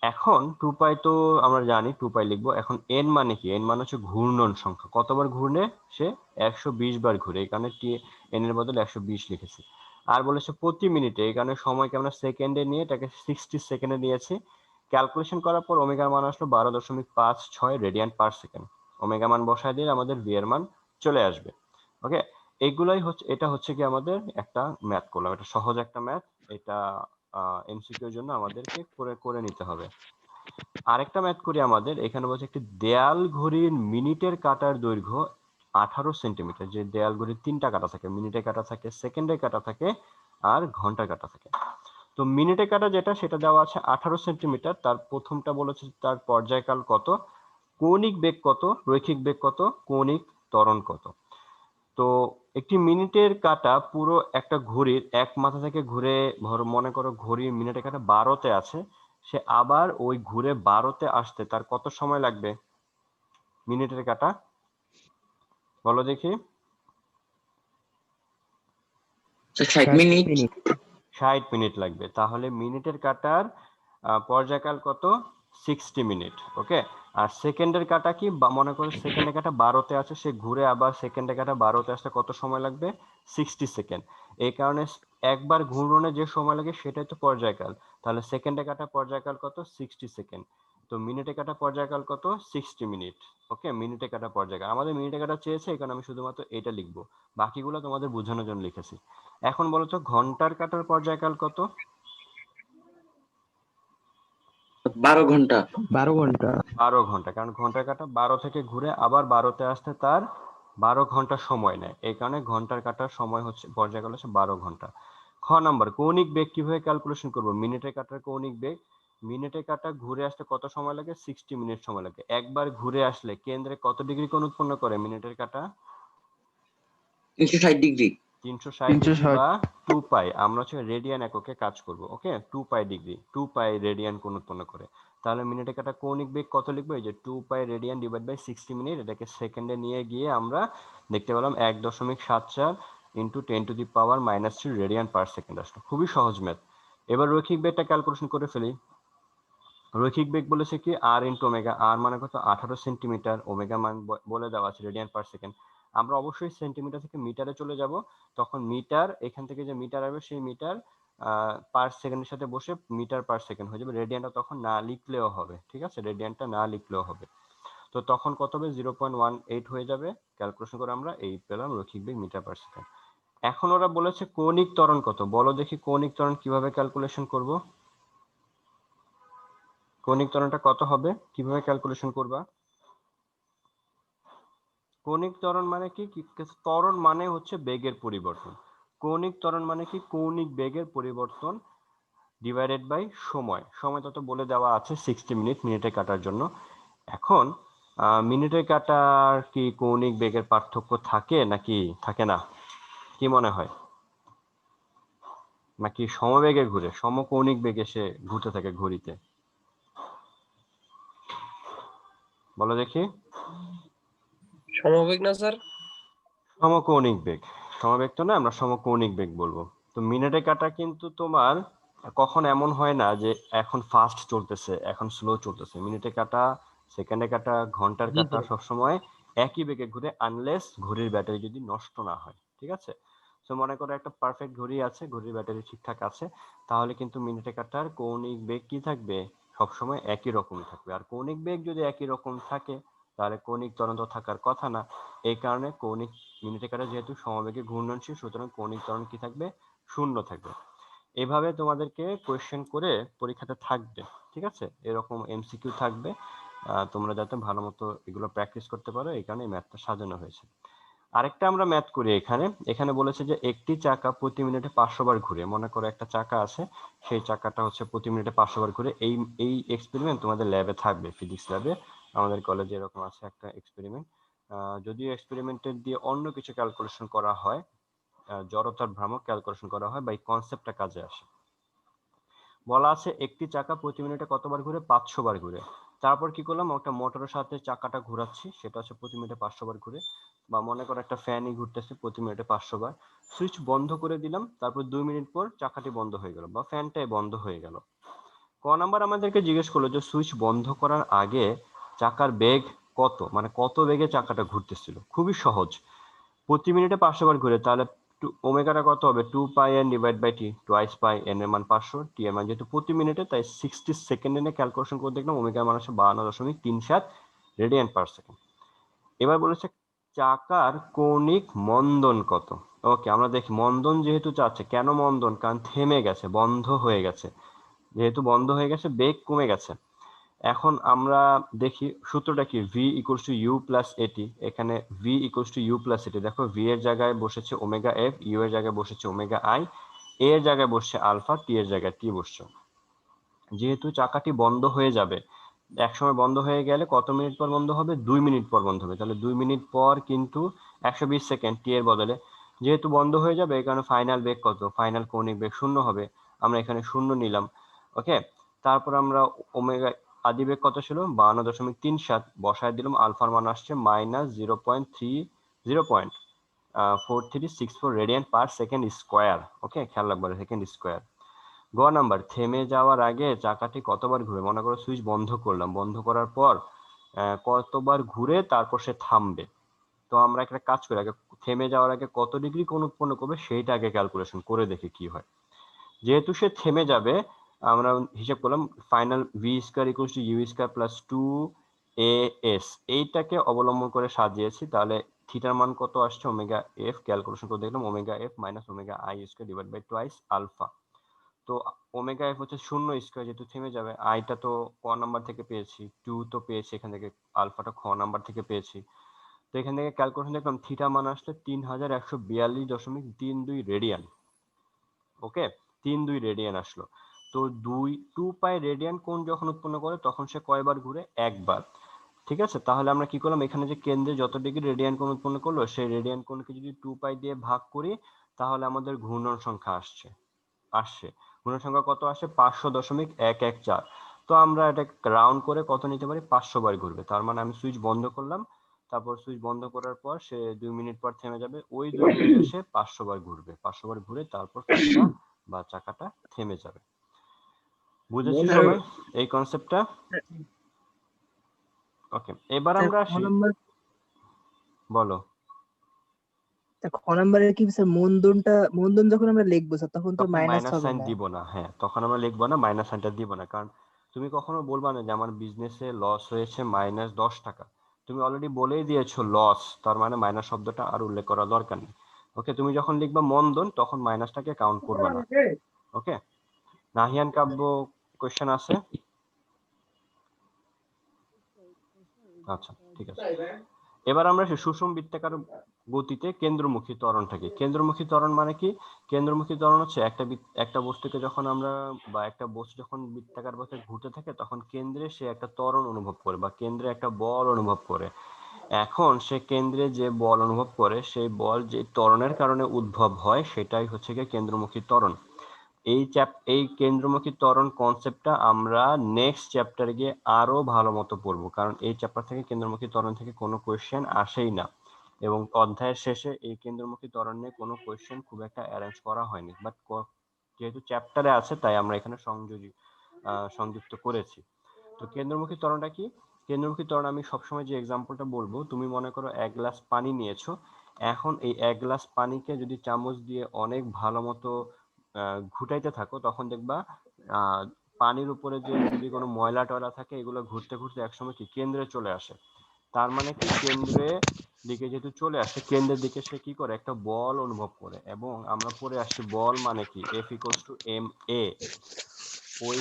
এখন 2 পাই তো আমরা জানি, 2 পাই লিখবো। এখন এন মানে কি? এন মানে হচ্ছে ঘূর্ণন সংখ্যা, কতবার ঘুরলে সে 120 বার ঘুরে, এই কারণে টি এন এর বদলে 120 লিখেছি। আর বলেছে প্রতি মিনিটে, এই কারণে সময়কে আমরা সেকেন্ডে নিয়ে এটাকে 60 সেকেন্ডে নিয়েছি। ক্যালকুলেশন করার পর ওমেগার মান আসলো 12.56 রেডিয়ান পার সেকেন্ড। ওমেগা মান বসায় দিলে আমাদের ভি এর মান চলে আসবে। ওকে, এইগুলাই হচ্ছে, এটা হচ্ছে কি আমাদের একটা ম্যাথ করলাম, এটা সহজ একটা ম্যাথ, এটা এমসিকিউ এর জন্য আমাদেরকে করে নিতে হবে। আরেকটা ম্যাথ করি আমাদের, এখানে বলছে একটি দেয়াল ঘড়ির মিনিটের কাটার দৈর্ঘ্য 18 সেন্টিমিটার। যে দেয়ালগুলি 3টা কাটা থাকে, মিনিটে কাটা থাকে, সেকেন্ডে কাটা থাকে আর ঘন্টায় কাটা থাকে। তো মিনিটে কাটা যেটা সেটা দেওয়া আছে 18 সেন্টিমিটার। তার প্রথমটা বলেছে তার পর্যায়কাল কত, কৌণিক বেগ কত, রৈখিক বেগ কত, কৌণিক ত্বরণ কত। তো একটি মিনিটের কাটা পুরো একটা ঘড়ির এক মাথা থেকে ঘুরে, মনে করো ঘড়ির মিনিটের কাটা 12তে আছে, সে আবার ওই ঘুরে 12তে আসতে তার কত সময় লাগবে? মিনিটের কাটা বলো দেখি। 60 মিনিট। 60 মিনিট লাগবে। তাহলে মিনিটের কাটার পর্যায়কাল কত? 60 মিনিট। ওকে। আর সেকেন্ডের কাটা কি? মনে করো সেকেন্ডের কাটা 12তে আছে, সে ঘুরে আবার সেকেন্ডের কাটা 12তে আসতে কত সময় লাগবে? 60 সেকেন্ড। এই কারণে একবার ঘূর্ণনে যে সময় লাগে সেটাই তো পর্যায়কাল। তাহলে সেকেন্ডে কাটা পর্যায়কাল কত? 60 সেকেন্ড। তো মিনিটে কাটা পর্যায়কাল কত? 60 মিনিট। ওকে, মিনিটে কাটা পর্যায়কাল। আমাদের মিনিটে কাটা চেয়েছে, এই কারণে আমি শুধুমাত্র এটা লিখবো, বাকিগুলো তোমাদের বোঝানোর জন্য লিখেছি। এখন বলো তো ঘন্টার কাটার পর্যায়কাল কত? 12 ঘন্টা। 12 ঘন্টা। 12 ঘন্টা, কারণ ঘন্টার কাটা 12 থেকে ঘুরে আবার 12তে আসতে তার 12 ঘন্টা সময় নেয়। এই কারণে ঘন্টার কাটার সময় হচ্ছে, পর্যায়কাল হচ্ছে 12 ঘন্টা। খ নাম্বার, কৌণিক বেগ কিভাবে ক্যালকুলেশন করব? মিনিটের কাটার কৌণিক বেগ, মিনিটের কাটা ঘুরে আসতে কত সময় লাগে? 60 মিনিট সময় লাগে। একবার ঘুরে আসলে কেন্দ্রে কত ডিগ্রি কোণ উৎপন্ন করে মিনিটের কাটা? 360 ডিগ্রি। 360 ডিগ্রি 360। বা 2 পাই। আমরা হচ্ছে রেডিয়ান এককে কাজ করব। ওকে, 2 পাই ডিগ্রি, 2 পাই রেডিয়ান কোণ উৎপন্ন করে। তাহলে মিনিটে কাটা কৌণিক বেগ কত লিখবো? এই যে 2 pi radian divide by 60 minute, এটাকে সেকেন্ডে নিয়ে গিয়ে আমরা দেখতে পেলাম 1.74 ইন্টু 10⁻³ রেডিয়ান পার সেকেন্ড আসলো। খুবই সহজ ম্যাথ। এবার রৈখিক বেগটা ক্যালকুলেশন করে ফেলি। রৈখিক বেগ বলেছে কি আর ইন্টু ওমেগা। আর মানে কত? 18 সেন্টিমিটার। ওমেগা মান বলে দেওয়া আছে রেডিয়ান পার সেকেন্ড। আমরা অবশ্যই সেন্টিমিটার থেকে মিটারে চলে যাব, তখন মিটার এখান থেকে যে মিটার আসবে সেই মিটার পার সেকেন্ডের সাথে বসে মিটার পার সেকেন্ড হয়ে যাবে। রেডিয়ানটা তখন না লিখলেও হবে, ঠিক আছে, রেডিয়ানটা না লিখলেও হবে। তো তখন কত হবে? 0.18 হয়ে যাবে। ক্যালকুলেশন করে আমরা এই পেলাম রৈখিক বেগ মিটার পার সেকেন্ড। এখন ওরা বলেছে কৌণিক ত্বরণ কত। বলো দেখি কৌণিক ত্বরণ কিভাবে ক্যালকুলেশন করব? কৌণিক ত্বরণটা কত হবে, কিভাবে ক্যালকুলেশন করবা? কৌণিক ত্বরণ মানে কি? ত্বরণ মানে হচ্ছে বেগের পরিবর্তন। কৌণিক ত্বরণ মানে কি? কৌণিক বেগের পরিবর্তন ডিভাইডেড বাই সময়। সময় তত বলে দেওয়া আছে 60 মিনিট মিনিটে কাটার জন্য। এখন মিনিটে কাটার কি কৌণিক বেগের পার্থক্য থাকে নাকি থাকে না? কি মনে হয়? নাকি সমবেগে ঘুরে, সমকৌণিক বেগে সে ঘুরতে থাকে ঘড়িতে? বলো দেখি। সমবেগ না স্যার? সমকৌণিক বেগ। সমবেগ তো না, আমরা সমকৌণিক বেগ বলবো। তো মিনিটে কাটা কিন্তু তোমার কখন এমন হয় না যে এখন ফাস্ট চলতেছে এখন স্লো চলতেছে। মিনিটে কাটা, সেকেন্ডে কাটা, ঘন্টার জি কাটা স্যার। সবসময় একই বেগে ঘুরে, আনলেস ঘড়ির ব্যাটারি যদি নষ্ট না হয়। ঠিক আছে, তো মনে করো একটা পারফেক্ট ঘড়ি আছে, ঘড়ির ব্যাটারি ঠিকঠাক আছে, তাহলে কিন্তু মিনিটে কাটার কৌণিক বেগ কি থাকবে? সবসময় একই রকম থাকবে। আর কৌণিক বেগ যদি একই রকম থাকে তাহলে কৌণিক ত্বরণ তো থাকার কথা না। এই কারণে কৌণিক মিনিটে কাটা যেহেতু সমবেগে ঘূর্ণনশীল, সুতরাং কৌণিক ত্বরণ কি থাকবে? শূন্য থাকবে। এভাবে তোমাদেরকে কোয়েশ্চেন করে পরীক্ষাতে থাকবে। ঠিক আছে, এরকম এমসিকিউ থাকবে। তোমরা যাতে ভালো মতো এগুলো প্র্যাকটিস করতে পারো, এই কারণে ম্যাথটা সাজানো হয়েছে। আরেকটা আমরা ম্যাথ করি এখানে। এখানে বলেছে যে একটি চাকা প্রতি মিনিটে 500 বার ঘুরে। মনে করো একটা চাকা আছে, সেই চাকাটা হচ্ছে প্রতি মিনিটে 500 বার ঘুরে। এই এক্সপেরিমেন্ট তোমাদের ল্যাবে থাকবে, ফিজিক্স ল্যাবে। আমাদের কলেজে এরকম আছে একটা এক্সপেরিমেন্ট। যদিও এক্সপেরিমেন্টের দিয়ে অন্য কিছু ক্যালকুলেশন করা হয়, জড়তার ভ্রামক ক্যালকুলেশন করা হয়, বা এই কনসেপ্টটা কাজে আসে। বলা আছে একটি চাকা প্রতি মিনিটে কতবার ঘুরে? 500 বার ঘুরে। তারপর কি করলাম, একটা মোটরের সাথে চাকাটা ঘোরাচ্ছি, সেটা হচ্ছে প্রতি মিনিটে 500 বার ঘুরে। বা মনে করো একটা ফ্যানই ঘুরতেছে প্রতি মিনিটে 500 বার। সুইচ বন্ধ করে দিলাম, তারপর 2 মিনিট পর চাকাটি বন্ধ হয়ে গেল বা ফ্যানটাই বন্ধ হয়ে গেল। ক নাম্বার আমাদেরকে জিজ্ঞেস করলো যে সুইচ বন্ধ করার আগে চাকার বেগ কত, মানে কত বেগে চাকাটা ঘুরতেছিল। খুবই সহজ, প্রতি মিনিটে 500 বার ঘুরে, তাহলে ওমেগাটা কত হবে? 2 pi n divide by t, twice pi n এর মান 500, টি এর মান যেহেতু প্রতি মিনিটে তাই 60 সেকেন্ডে নিয়ে ক্যালকুলেশন করে দেখলাম ওমেগার মান আসে 52.37 রেডিয়ান পার সেকেন্ড। এবার বলেছে চাকার কৌণিক মন্দন কত। ওকে, আমরা দেখি মন্দন যেহেতু চাচ্ছে, কেন মন্দন? কারণ থেমে গেছে, বন্ধ হয়ে গেছে। যেহেতু বন্ধ হয়ে গেছে বেগ কমে গেছে। এখন আমরা দেখি সূত্রটা কি, v equals to u plus a t. এখানে v equals to u plus a t, দেখো v এর জায়গায় বসেছে ওমেগা এফ, ইউ এর জায়গায় বসেছে ওমেগা আই, এ এর জায়গায় বসছে আলফা, টি এর জায়গায় টি বসছে। যেহেতু চাকাটি বন্ধ হয়ে যাবে, একসময় বন্ধ হয়ে গেলে কত মিনিট পর বন্ধ হবে, 2 মিনিট পর বন্ধ হবে, তাহলে 2 মিনিট পর কিন্তু 120 সেকেন্ড টি এর বদলে, যেহেতু বন্ধ হয়ে যাবে এই কারণে ফাইনাল বেগ কত, ফাইনাল কৌণিক বেগ 0 হবে, আমরা এখানে 0 নিলাম। ওকে, তারপর আমরা ওমেগা আদি বেগ কত ছিল 52.37 বসায় দিলাম, আলফার মান আসছে -0.4364 রেডিয়ান পার সেকেন্ড স্কয়ার। ওকে, খেয়াল রাখবে সেকেন্ড স্কয়ার। গ নাম্বার, থেমে যাওয়ার আগে চাকাটি কতবার ঘুরে, মনে করো সুইচ বন্ধ করলাম, বন্ধ করার পর কতবার ঘুরে তারপর সে থামবে। তো আমরা একটা কাজ করি, আগে থেমে যাওয়ার আগে কত ডিগ্রি কোণ উৎপন্ন করবে সেইটা আগে ক্যালকুলেশন করে দেখি কি হয়। যেহেতু সে থেমে যাবে, আমরা হিসাব করলাম final v square equals to u square plus 2 as, এইটাকে অবলম্বন করে সাজিয়েছি, তাহলে থিটার মান কত আসছে ওমেগা এফ, ক্যালকুলেশন করে দেখলাম omega f minus omega i square divide by twice alpha. তো ওমেগা এফ হচ্ছে 0 স্কয়ার, যেহেতু থেমে যাবে, আইটা তো ক নাম্বার থেকে পেয়েছি, 2 তো পেয়েছি এখান থেকে, আলফাটা খ নাম্বার থেকে পেয়েছি। তো এখান থেকে ক্যালকুলেশন দেখলাম থিটা মান আসলে 3142.32 রেডিয়ান। ওকে, 32 রেডিয়ান আসলো। তো 2 পাই রেডিয়ান কোণ যখন উৎপন্ন করে তখন সে কয়বার ঘুরে, একবার। ঠিক আছে, তাহলে আমরা কি করলাম, এখানে যে কেন্দ্রে যত ডিগ্রি রেডিয়ান কোণ উৎপন্ন করলো সেই রেডিয়ান কোণকে যদি 2 পাই দিয়ে ভাগ করি তাহলে আমাদের ঘূর্ণন সংখ্যা আসছে ঘূর্ণন সংখ্যা কত আসে, 500.114। তো আমরা এটা রাউন্ড করে কত নিতে পারি, 500 বার ঘুরবে। তার মানে আমি সুইচ বন্ধ করলাম, তারপর সুইচ বন্ধ করার পর সে 2 মিনিট পর থেমে যাবে, ওই 2 মিনিটে সে 500 বার ঘুরবে, 500 বার ঘুরে তারপর ফিতা বা চাকাটা থেমে যাবে। বুঝেছি স্যার সবাই এই কনসেপ্টটা? ওকে, এবার স্যার আমরা খ আসি, নাম্বার বলো। স্যার খ নাম্বারে কি স্যার মূলধন যখন আমরা লিখবো স্যার তখন তো তখন মাইনাস মাইনাস হবে সাইন না। দিব না, হ্যাঁ তখন আমরা লিখবো না, মাইনাস সাইনটা দিব না, কারণ তুমি কখনো বলবা না যে আমার বিজনেসে লস হয়েছে -10 টাকা, তুমি অলরেডি বলেই দিয়েছো লস, তার মানে মাইনাস শব্দটা আর উল্লেখ করা দরকার নেই। ওকে, তুমি যখন লিখবা মন্দন তখন মাইনাসটাকে কাউন্ট করবে না। ওকে, নাহিয়ান কাব্য কোশ্চেন আছে? আচ্ছা ঠিক আছে, এবার আমরা সুষম বৃত্তাকার গতিতে কেন্দ্রমুখী ত্বরণ থাকি। কেন্দ্রমুখী ত্বরণ মানে কি, কেন্দ্রমুখী ত্বরণ হচ্ছে একটা বস্তুকে যখন আমরা বা একটা বস্তু যখন বৃত্তাকার পথে ঘুরতে থাকে তখন কেন্দ্রে সে একটা ত্বরণ অনুভব করে বা কেন্দ্রে একটা বল অনুভব করে। এখন সে কেন্দ্রে যে বল অনুভব করে সেই বল যে ত্বরণের কারণে উদ্ভব হয় সেটাই হচ্ছে গিয়ে কেন্দ্রমুখী ত্বরণ। এই কেন্দ্রমুখী ত্বরণ কনসেপ্টটা আমরা নেক্সট চ্যাপ্টারে গিয়ে আরো ভালো মতো পড়বো, কারণ এই চ্যাপ্টার থেকে কেন্দ্রমুখী ত্বরণ থেকে কোনো কোয়েশ্চেন আসেই না, এবং অধ্যায়ের শেষে এই কেন্দ্রমুখী ত্বরণ নিয়ে কোনো কোয়েশ্চেন খুব একটা অ্যারেঞ্জ করা হয়নি, বাট যেহেতু চ্যাপ্টারে আছে তাই আমরা এখানে সংযুক্ত করেছি। তো কেন্দ্রমুখী ত্বরণটা কি, কেন্দ্রমুখী ত্বরণ আমি সবসময় যে এক্সাম্পলটা বলবো, তুমি মনে করো 1 গ্লাস পানি নিয়েছো, এখন এই 1 গ্লাস পানিকে যদি চামচ দিয়ে অনেক ভালো মতো ঘুটাইতে থাকো তখন দেখবা আহ পানির উপরে যে যদি কোনো ময়লা টয়লা থাকে এগুলো ঘুরতে ঘুরতে একসময় কি কেন্দ্রে চলে আসে। তার মানে কি, কেন্দ্রে দিকে যেহেতু চলে আসে কেন্দ্রের দিকে সে কি করে, একটা বল অনুভব করে, এবং আমরা পড়ে আসছি বল মানে কি, F = ma। ওই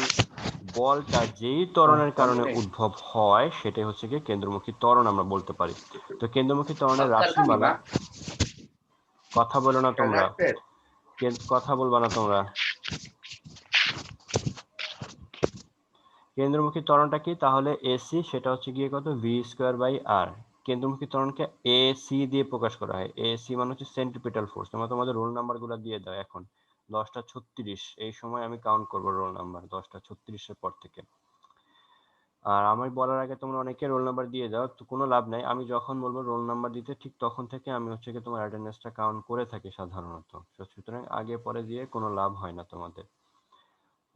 বলটা যেই ত্বরণের কারণে উদ্ভব হয় সেটাই হচ্ছে কি কেন্দ্রমুখী ত্বরণ আমরা বলতে পারি। তো কেন্দ্রমুখী ত্বরণের রাশিমালা, কথা বলো না তোমরা, কথা বলবা না তোমরা। কেন্দ্রমুখী ত্বরণটা কি তাহলে, এসি সেটা হচ্ছে গিয়ে কত, v²/r। কেন্দ্রমুখী ত্বরণকে এসি দিয়ে প্রকাশ করা হয়, এসি মানে হচ্ছে সেন্ট্রিপিটাল ফোর্স। তোমরা তোমাদের রোল নাম্বারগুলো দিয়ে দাও এখন, 10টা 36 এই সময় আমি কাউন্ট করবো রোল নাম্বার 10টা 36 এর পর থেকে। আর আমি বলার আগে তোমরা অনেকে রোল নাম্বার দিয়ে দাও, তো কোনো লাভ নাই, আমি যখন বলবো রোল নাম্বার দিতে ঠিক তখন থেকে আমি হচ্ছে কি তোমার অ্যাটেন্ডেন্সটা কাউন্ট করে থাকি সাধারণত, সুতরাং আগে পরে দিয়ে কোনো লাভ হয় না তোমাদের।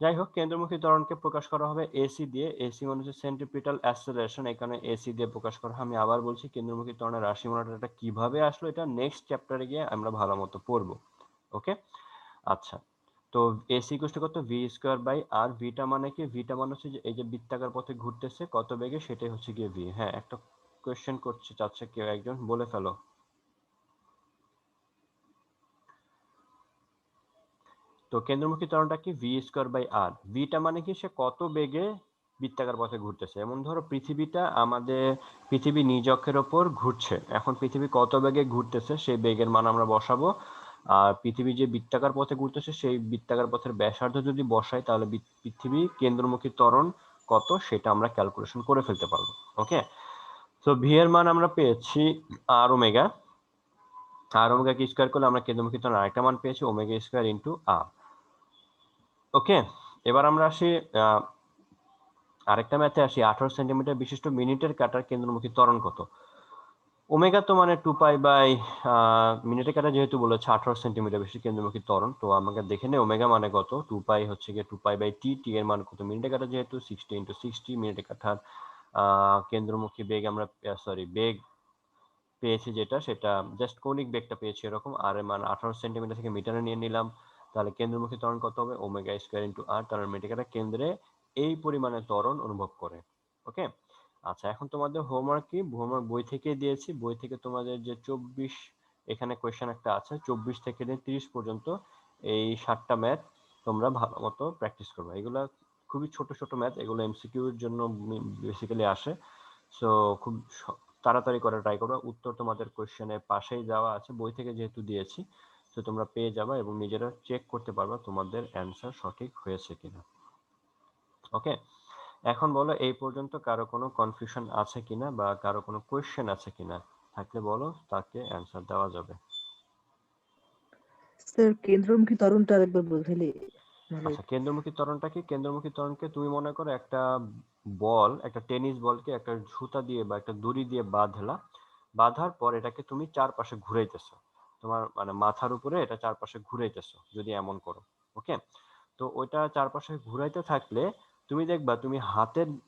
যাই হোক, কেন্দ্রমুখী ত্বরণকে প্রকাশ করা হবে এসি দিয়ে, এসি মানে হচ্ছে সেন্ট্রিপিটাল অ্যাক্সেলারেশন, এখানে এসি দিয়ে প্রকাশ করা হয়। আমি আবার বলছি কেন্দ্রমুখী ত্বরণের রাশিমালাটা কিভাবে আসলো এটা নেক্সট চ্যাপ্টারে গিয়ে আমরা ভালো মতো পড়বো। ওকে, আচ্ছা, তো এসি ইকুয়াল কত, v²/r। ভিটা মানে কি, ভিটা মানে হচ্ছে যে এই যে বৃত্তাকার পথে ঘুরতেছে কত বেগে সেটাই হচ্ছে গিয়ে ভি। হ্যাঁ, একটা কোয়েশ্চেন করছে চাচ্ছে কেউ একজন, বলে ফেলো। তো কেন্দ্রমুখী ত্বরণটা কি, v²/r। ভিটা মানে কি, সে কত বেগে বৃত্তাকার পথে ঘুরতেছে। এমন ধরো পৃথিবী নিজ অক্ষের ওপর ঘুরছে, এখন পৃথিবী কত বেগে ঘুরতেছে সেই বেগের মান আমরা বসাবো, আর পৃথিবী যে বৃত্তাকার পথে ঘুরতেছে সেই বৃত্তাকার পথের ব্যাসার্ধ যদি বসাই তাহলে পৃথিবী কেন্দ্রমুখী ত্বরণ কত সেটা আমরা ক্যালকুলেশন করে ফেলতে পারবো। ওকে, তো ভি এর মান আমরা পেয়েছি আর ওমেগা, আর ওমেগাকে স্কয়ার করলে আমরা কেন্দ্রমুখী ত্বরণ আরেকটা মান পেয়েছি ওমেগা স্কয়ার ইনটু আর। ওকে, এবার আমরা আসি আরেকটা ম্যাথে আসি। 18 সেন্টিমিটার বিশিষ্ট মিনিটের কাঁটার কেন্দ্রমুখী ত্বরণ কত? ওমেগা তো মানে 2 পাই মিনিটের কাঁটা যেহেতু বলেছে 18 সেন্টিমিটার বিশিষ্ট কেন্দ্রমুখী ত্বরণ, তো আমাকে দেখে নেই ওমেগা মানে কত। 2 পাই হচ্ছে গিয়ে 2 পাই/টি, টি এর মান কত মিনিটের কাঁটা যেহেতু 60 × 60 মিনিটের কাঁটার কেন্দ্রমুখী বেগ আমরা বেগ পেয়েছি যেটা সেটা জাস্ট কৌণিক বেগটা পেয়েছি এরকম, আর এর মান 18 সেন্টিমিটার থেকে মিটারে নিয়ে নিলাম, তাহলে কেন্দ্রমুখী ত্বরণ কত হবে ওমেগা স্কয়ার ইনটু আর, তার মিনিটের কাঁটা কেন্দ্রে এই পরিমাণে ত্বরণ অনুভব করে। ওকে, আচ্ছা এখন তোমাদের হোমওয়ার্ক কি? হোমওয়ার্ক বই থেকে দিয়েছি, বই থেকে তোমাদের যে 24 এখানে কোয়েশ্চেন একটা আছে 24 থেকে 30 পর্যন্ত এই 7টা ম্যাথ তোমরা ভালো মতো প্র্যাকটিস করবে। এগুলা খুবই ছোট ছোট ম্যাথ, এগুলো এমসিকিউ এর জন্য বেসিক্যালি আসে, সো খুব তাড়াতাড়ি করে ট্রাই করবে। উত্তর তোমাদের কোয়েশ্চেনের পাশেই দেওয়া আছে, বই থেকে যেহেতু দিয়েছি তো তোমরা পেয়ে যাবে এবং নিজেরা চেক করতে পারবে তোমাদের অ্যান্সার সঠিক হয়েছে কিনা। ওকে, এখন বলো এই পর্যন্ত কারো কোনো কনফিউশন আছে কিনা বা কারো কোনো কোয়েশ্চেন আছে কিনা, থাকলে বলো, তাকে অ্যান্সার দেওয়া যাবে। স্যার কেন্দ্রমুখী ত্বরণটা আরেকবার বললে ভালো আচ্ছা, কেন্দ্রমুখী ত্বরণটা কি? কেন্দ্রমুখী ত্বরণকে তুমি মনে করো একটা বল, একটা টেনিস বলকে একটা সুতা দিয়ে বা একটা দড়ি দিয়ে বাঁধলা, বাঁধার পর এটাকে তুমি চারপাশে ঘুরাইতেছো, তোমার মানে মাথার উপরে এটা চারপাশে ঘুরাইতেছো যদি এমন করো। ওকে, তো ওইটা চারপাশে ঘুরাইতে থাকলে তুমি দেখবা তুমি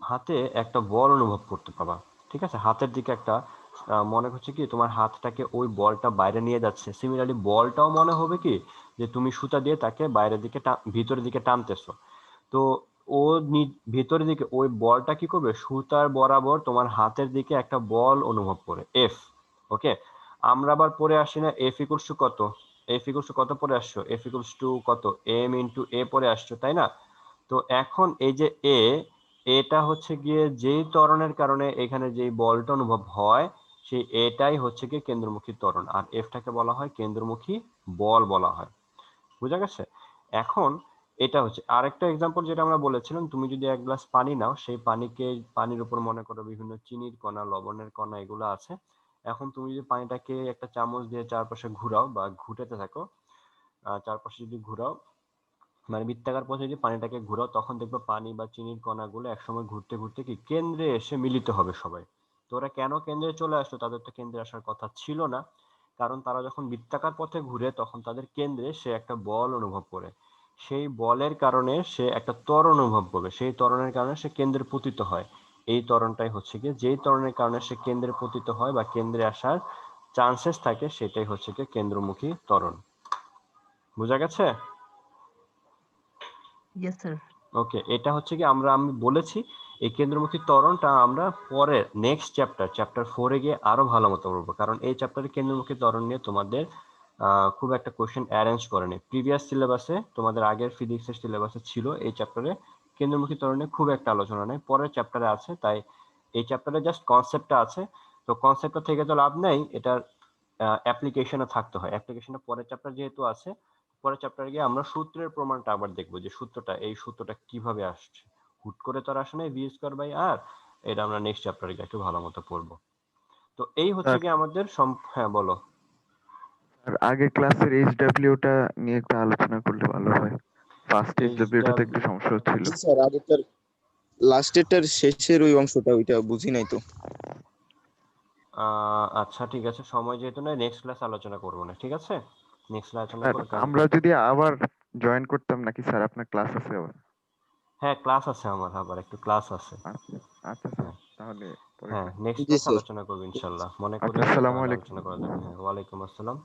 হাতে একটা বল অনুভব করতে পাবা। ঠিক আছে, হাতের দিকে একটা মনে হচ্ছে কি তোমার হাতটাকে ওই বলটা বাইরে নিয়ে যাচ্ছে, সিমিলারলি বলটাও মনে হবে কি যে তুমি সুতা দিয়ে তাকে বাইরের দিকে ভিতরের দিকে টানতেছো। তো ও ভিতরের দিকে ওই বলটা কি করবে, সুতার বরাবর তোমার হাতের দিকে একটা বল অনুভব করে এফ। ওকে, আমরা আবার পরে আসি না এফ ইকুয়ালস টু কত, এফ ইকুয়ালস টু কত পরে আসছো, এফ ইকুয়ালস টু কত এম ইন্টু এ পরে আসছো, তাই না? তো এখন এই যে এটা হচ্ছে গিয়ে যেই ত্বরণের কারণে এখানে যেই বলটা অনুভব হয় সেই এটাই হচ্ছে গিয়ে কেন্দ্রমুখী ত্বরণ, আর এফটাকে বলা হয় কেন্দ্রমুখী বল বলা হয়। বুঝা গেছে? এখন এটা হচ্ছে আরেকটা এক্সাম্পল যেটা আমরা বলেছিলাম, তুমি যদি এক গ্লাস পানি নাও, সেই পানির উপর মনে করো বিভিন্ন চিনির কণা, লবণের কণা এগুলো আছে। এখন তুমি যদি পানিটাকে একটা চামচ দিয়ে চারপাশে ঘুরাও বা ঘুরাতে থাকো, চারপাশে যদি ঘুরাও মানে বৃত্তাকার পথে যদি পানিটাকে ঘুরাও, তখন দেখবে পানি বা চিনির কণাগুলো একসময় ঘুরতে ঘুরতে কি কেন্দ্রে এসে মিলিত হবে সবাই। তো ওরা কেন কেন্দ্রে চলে আসলো? তাদের তো কেন্দ্রে আসার কথা ছিল না, কারণ তারা যখন বৃত্তাকার পথে ঘুরে তখন তাদের কেন্দ্রে সে একটা বল অনুভব করে, সেই বলের কারণে সে একটা ত্বরণ অনুভব করবে, সেই ত্বরণের কারণে সে কেন্দ্রে পতিত হয়। এই ত্বরণটাই হচ্ছে কি যেই ত্বরণের কারণে সে কেন্দ্রে পতিত হয় বা কেন্দ্রে আসার চান্সেস থাকে, সেটাই হচ্ছে কি কেন্দ্রমুখী ত্বরণ। বুঝা গেছে? Yes sir. ওকে, এটা হচ্ছে কি আমি বলেছি এই কেন্দ্রমুখী ত্বরণটা আমরা পরে নেক্সট চ্যাপ্টার 4-এ গিয়ে আরো ভালো মতো পড়বো, কারণ এই চ্যাপ্টারে কেন্দ্রমুখী ত্বরণ নিয়ে তোমাদের খুব একটা কোশ্চেন অ্যারেঞ্জ করেনি। প্রিভিয়াস সিলেবাসে তোমাদের আগের ফিজিক্সের সিলেবাসে ছিল এই চ্যাপ্টারে কেন্দ্রমুখী ত্বরণ নিয়ে খুব একটা আলোচনা নেই, পরের চ্যাপ্টারে আছে, তাই এই চ্যাপ্টারে জাস্ট কনসেপ্টটা আছে। তো কনসেপ্টটা থেকে তো লাভ নেই, এটার অ্যাপ্লিকেশনে থাকতে হয়। অ্যাপ্লিকেশনে পরের চ্যাপ্টার যেহেতু আছে, পরের চ্যাপ্টারে গিয়ে আমরা সূত্রের প্রমাণটা আবার দেখবো যে এই সূত্রটা কিভাবে আসছে, হুট করে তো আর আসে নাই, ভি স্কয়ার বাই আর। এটা আমরা নেক্সট চ্যাপ্টারে গিয়ে একটু ভালো মতো পড়বো। তো এই হচ্ছে স্যার কি আমাদের হ্যাঁ বলো। আর আগের ক্লাসের এইচডব্লিউটা নিয়ে একটু আলোচনা করলে ভালো হয়। ফার্স্ট এইচডব্লিউটাতে একটু সমস্যা হচ্ছিল। জি স্যার, আগেরটার লাস্টেরটার শেষের ওই অংশটা ওইটা বুঝি নাই তো। আচ্ছা ঠিক আছে, সময় যেহেতু নয় নেক্সট ক্লাস আলোচনা করবো না, ঠিক আছে? নেক্সট আলোচনা স্যার করে কারণ আমরা যদি আবার জয়েন করতাম নাকি স্যার, আপনার ক্লাস আছে আবার? হ্যাঁ ক্লাস আছে, আমার আবার একটু ক্লাস আছে। আচ্ছা আচ্ছা স্যার, হ্যাঁ তাহলে পরে হ্যাঁ, ক্লাস। নেক্সট জি ক্লাস স্যার। আলোচনা করবো ইনশাল্লাহ, মনে আচ্ছা, করিও দিও আসসালামু তাহলে আলাইকুম। আলোচনা করা যাবে। হ্যাঁ, ওয়ালাইকুম আসসালাম।